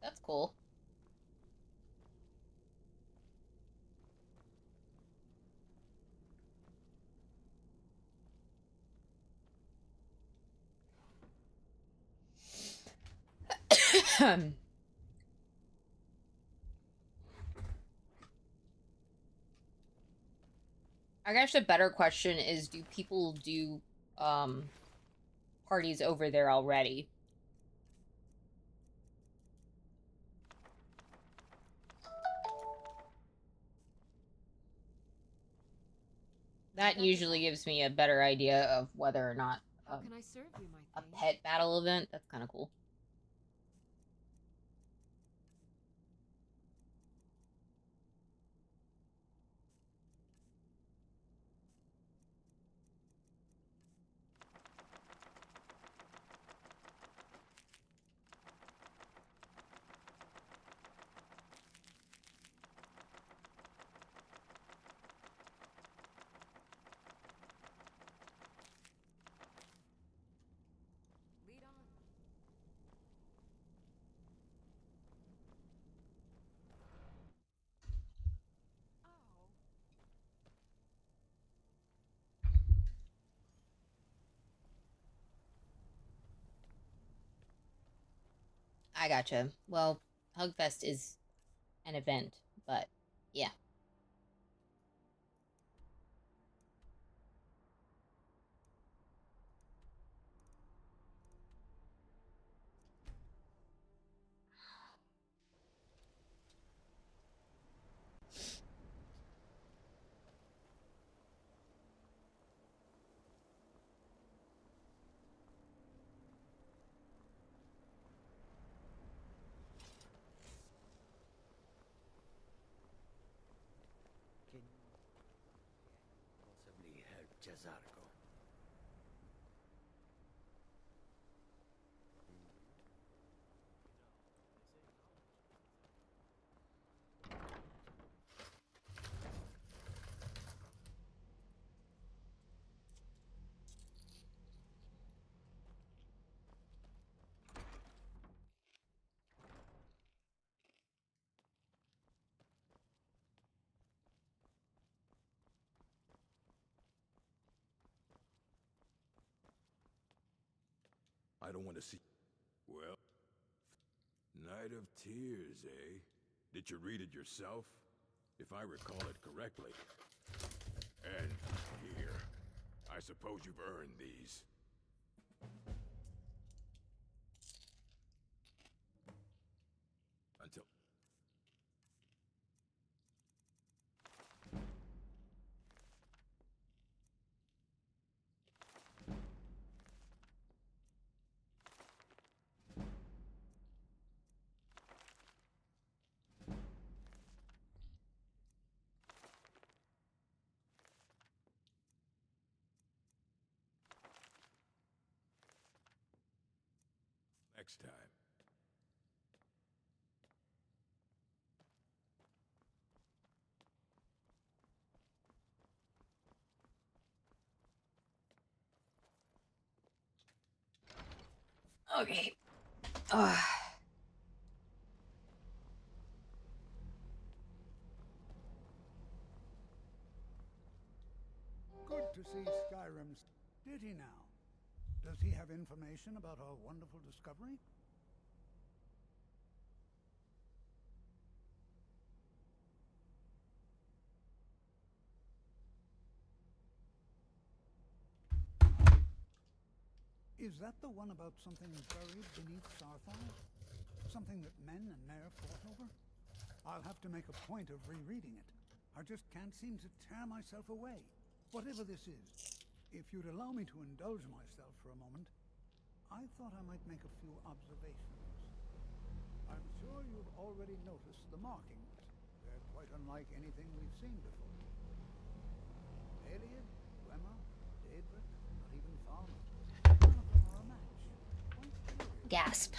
[SPEAKER 1] That's cool. I guess a better question is, do people do parties over there already? That usually gives me a better idea of whether or not
[SPEAKER 10] How can I serve you, my
[SPEAKER 1] a
[SPEAKER 10] thing?
[SPEAKER 1] pet battle event. That's kind of cool.
[SPEAKER 10] Lead on.
[SPEAKER 1] I gotcha. Well, Hugfest is an event, but yeah.
[SPEAKER 4] Can possibly help Jazarko?
[SPEAKER 6] I don't want to see... Well... Night of Tears, eh? Did you read it yourself? If I recall it correctly. And here. I suppose you've earned these. Until... next time.
[SPEAKER 1] Okay. Ugh.
[SPEAKER 2] Good to see Skyrim's. Did he now? Does he have information about our wonderful discovery? Is that the one about something buried beneath Sarthal? Something that men and Mare fought over? I'll have to make a point of rereading it. I just can't seem to tear myself away. Whatever this is, if you'd allow me to indulge myself for a moment, I thought I might make a few observations. I'm sure you've already noticed the markings. They're quite unlike anything we've seen before. Aliad, Gwema, Daedric, not even Farmer. None of them are a match. Quite curious.
[SPEAKER 1] Gasp.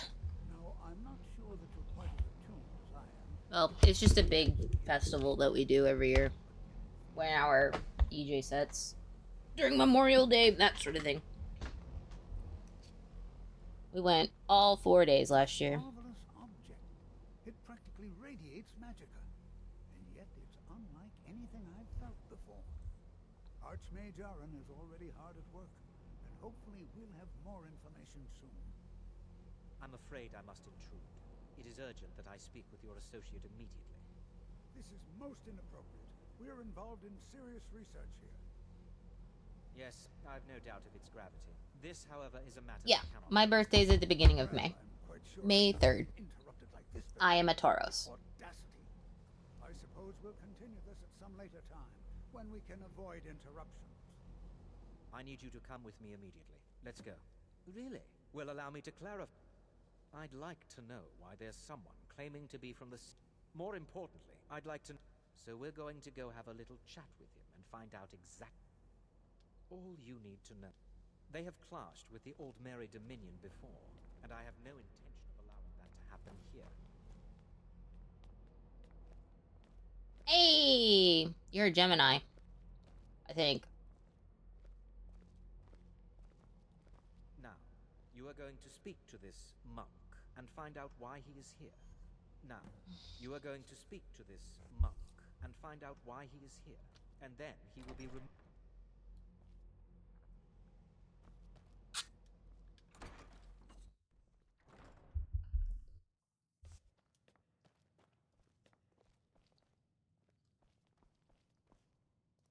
[SPEAKER 2] Now, I'm not sure that you're quite as attuned as I am.
[SPEAKER 1] Well, it's just a big festival that we do every year. When our EJ sets. During Memorial Day, that sort of thing. We went all 4 days last year.
[SPEAKER 2] Marvelous object. practically radiates magicka. And yet it's unlike anything I've felt before. Archmage Aaron is already hard at work, and hopefully we'll have more information soon.
[SPEAKER 9] I'm afraid I must intrude. It is urgent that I speak with your associate immediately.
[SPEAKER 2] This is most inappropriate. We're involved in serious research here.
[SPEAKER 9] Yes, I've no doubt of its gravity. This, however, is a matter
[SPEAKER 1] Yeah,
[SPEAKER 9] that cannot...
[SPEAKER 1] my birthday's at the beginning of May.
[SPEAKER 2] Quite sure
[SPEAKER 1] May 3rd.
[SPEAKER 2] Interrupted like this
[SPEAKER 1] I am a Tauros.
[SPEAKER 2] Audacity. I suppose we'll continue this at some later time, when we can avoid interruptions.
[SPEAKER 9] I need you to come with me immediately. Let's go. Really? Well, allow me to clarify. I'd like to know why there's someone claiming to be from the... More importantly, I'd like to... So we're going to go have a little chat with him and find out exactly... All you need to know. They have clashed with the Old Mary Dominion before, and I have no intention of allowing that to happen here.
[SPEAKER 1] Hey! You're a Gemini. I think.
[SPEAKER 9] Now, you are going to speak to this monk and find out why he is here. Now, you are going to speak to this monk and find out why he is here. And then he will be removed.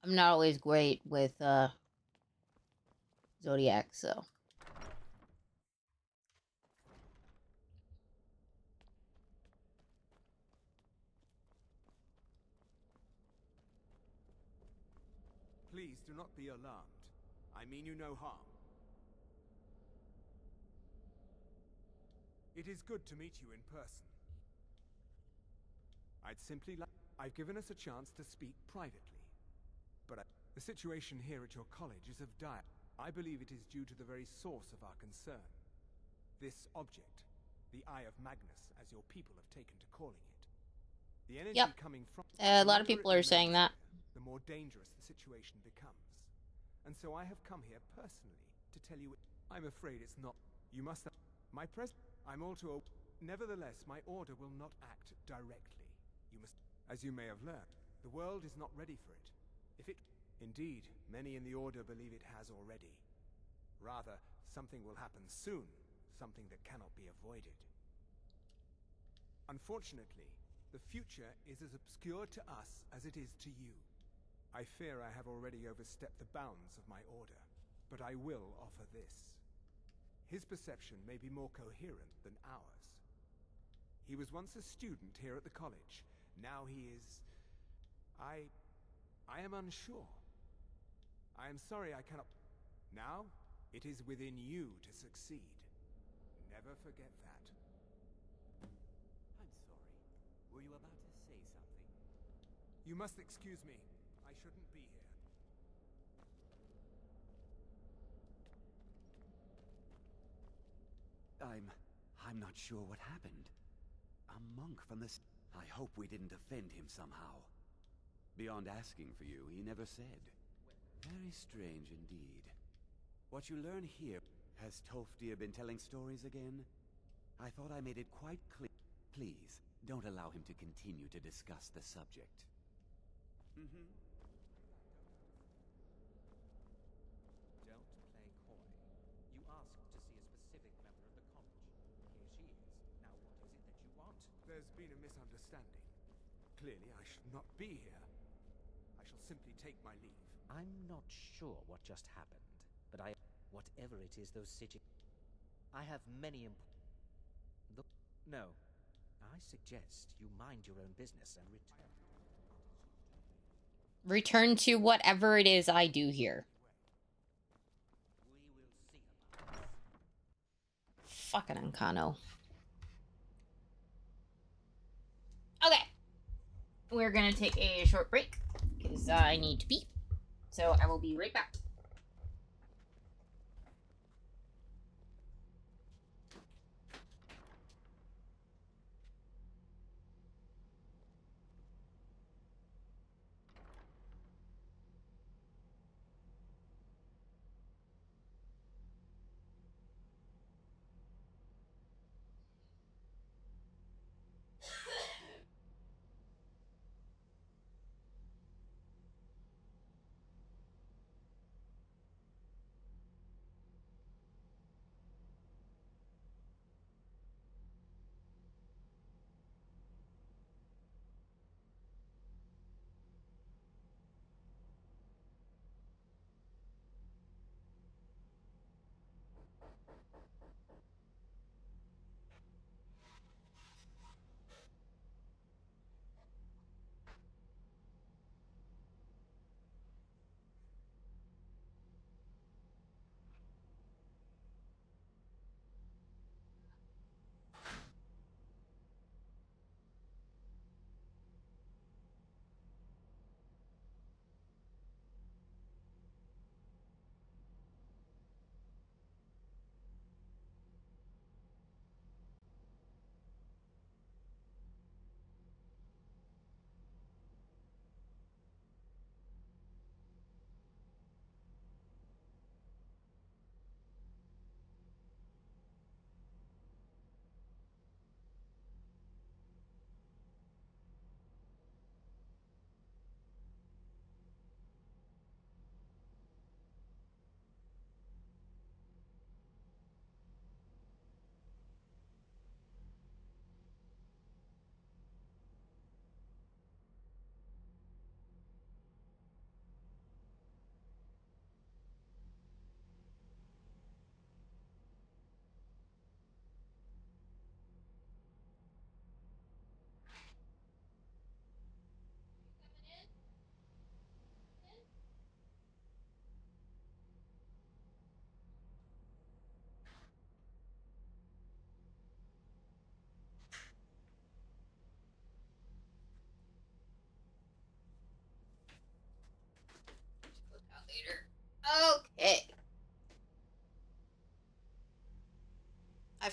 [SPEAKER 1] I'm not always great with Zodiac, so.
[SPEAKER 3] Please do not be alarmed. I mean you no harm. It is good to meet you in person. I'd simply like... I've given us a chance to speak privately. But the situation here at your college is of dire... I believe it is due to the very source of our concern. This object, the Eye of Magnus, as your people have taken to calling it. The energy coming from...
[SPEAKER 1] A lot of people are saying that.
[SPEAKER 3] The more dangerous the situation becomes. And so I have come here personally to tell you... I'm afraid it's not... You must... My I'm all too... Nevertheless, my order will not act directly. You must... As you may have learned, the world is not ready for it. If it... Indeed, many in the Order believe it has already. Rather, something will happen soon. Something that cannot be avoided. Unfortunately, the future is as obscure to us as it is to you. I fear I have already overstepped the bounds of my order, but I will offer this. His perception may be more coherent than ours. He was once a student here at the college. Now he is... I am unsure. I am sorry I cannot... Now, it is within you to succeed. Never forget that.
[SPEAKER 7] I'm sorry. Were you about to say something?
[SPEAKER 3] You must excuse me. I shouldn't be here.
[SPEAKER 7] I'm not sure what happened. A monk from the... I hope we didn't offend him somehow. Beyond asking for you, he never said. Very strange indeed. What you learn here... Has Tolfdir been telling stories again? I thought I made it quite clear. Please, don't allow him to continue to discuss the subject.
[SPEAKER 9] Don't play coy. You asked to see a specific member of the college. Here she is. Now what is it that you want?
[SPEAKER 3] There's been a misunderstanding. Clearly, I should not be here. I shall simply take my leave.
[SPEAKER 9] I'm not sure what just happened, but whatever it is those I have many Look, no. I suggest you mind your own business and return.
[SPEAKER 1] Return to whatever it is I do here.
[SPEAKER 9] We will see about this.
[SPEAKER 1] Fucking Ancano. Okay. We're gonna take a short break because I need to pee. So I will be right back.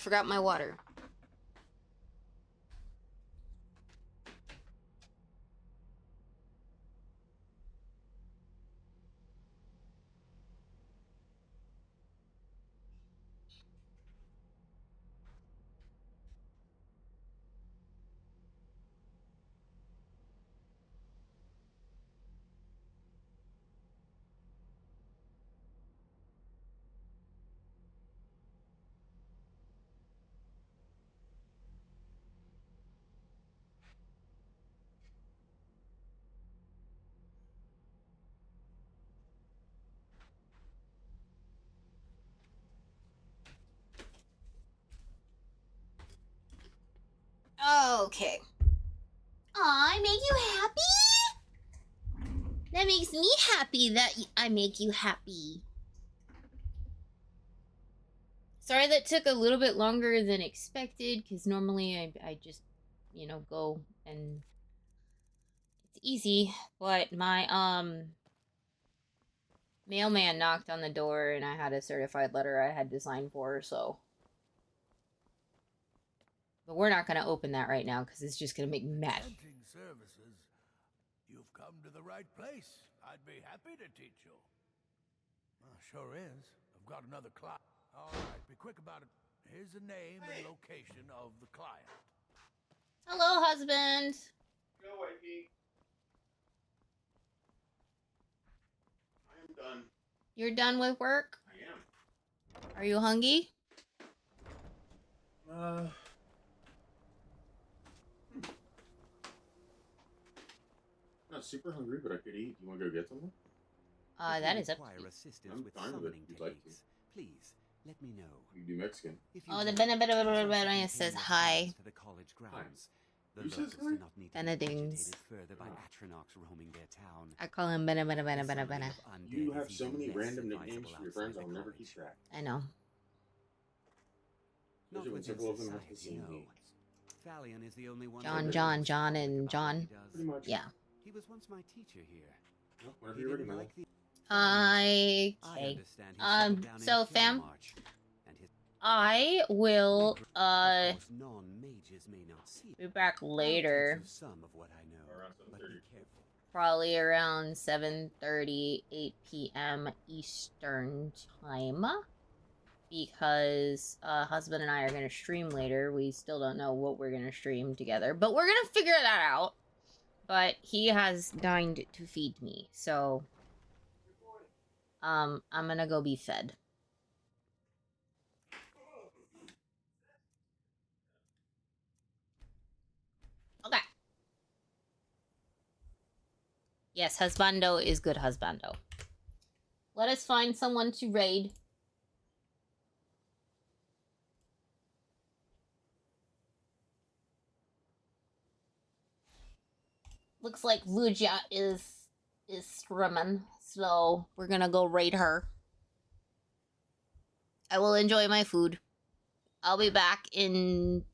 [SPEAKER 1] forgot my water. Okay. Aw, I make you happy? That makes me happy that I make you happy. Sorry that took a little bit longer than expected, because normally I just, you know, go and it's easy. But my, mailman knocked on the door and I had a certified letter I had to sign for, so. But we're not going to open that right now, because it's just going to make me mad.
[SPEAKER 2] Presenting services. You've come to the right place. I'd be happy to teach you. Sure is. I've got another client. All right, be quick about it. Here's the name and location of the client.
[SPEAKER 1] Hello, husband.
[SPEAKER 13] Go, wifey. I am done.
[SPEAKER 1] You're done with work?
[SPEAKER 13] I am.
[SPEAKER 1] Are you hungry?
[SPEAKER 13] Not super hungry, but I could eat. You want to go get something?
[SPEAKER 1] That is up to you.
[SPEAKER 7] Assistance
[SPEAKER 13] I'm
[SPEAKER 7] with
[SPEAKER 13] fine with it
[SPEAKER 7] summoning
[SPEAKER 13] if you'd like to.
[SPEAKER 7] techniques. Please, let me know.
[SPEAKER 13] You do Mexican.
[SPEAKER 1] Oh, the Benedictine says hi.
[SPEAKER 7] To the college grounds. The
[SPEAKER 13] Who says
[SPEAKER 7] locals
[SPEAKER 13] hi?
[SPEAKER 7] do not need to be
[SPEAKER 1] Benedings.
[SPEAKER 7] agitated further by Atronachs roaming their town.
[SPEAKER 1] I call him Bena.
[SPEAKER 13] You have so many random nicknames for your friends, I'll never keep track.
[SPEAKER 1] I know.
[SPEAKER 13] Especially when several of them have the same name.
[SPEAKER 7] Thalion is the only one.
[SPEAKER 1] John, and John.
[SPEAKER 13] Pretty much.
[SPEAKER 1] Yeah.
[SPEAKER 7] He was once my teacher here.
[SPEAKER 13] Well, whenever you're ready, Mel.
[SPEAKER 1] Okay. So fam, I will be back later. Probably around 7:30, 8 p.m. Eastern time. Because husband and I are gonna stream later. We still don't know what we're gonna stream together, but we're gonna figure that out. But he has dined to feed me, so I'm gonna go be fed. Okay. Yes, husbando is good husbando. Let us find someone to raid. Looks like Lugia is streaming, so we're gonna go raid her. I will enjoy my food. I'll be back in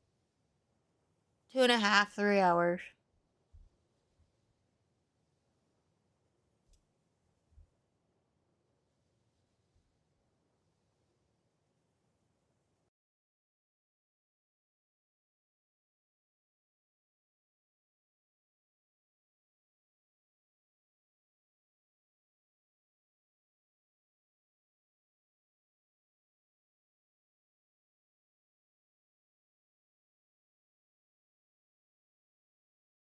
[SPEAKER 1] 2.5, 3 hours.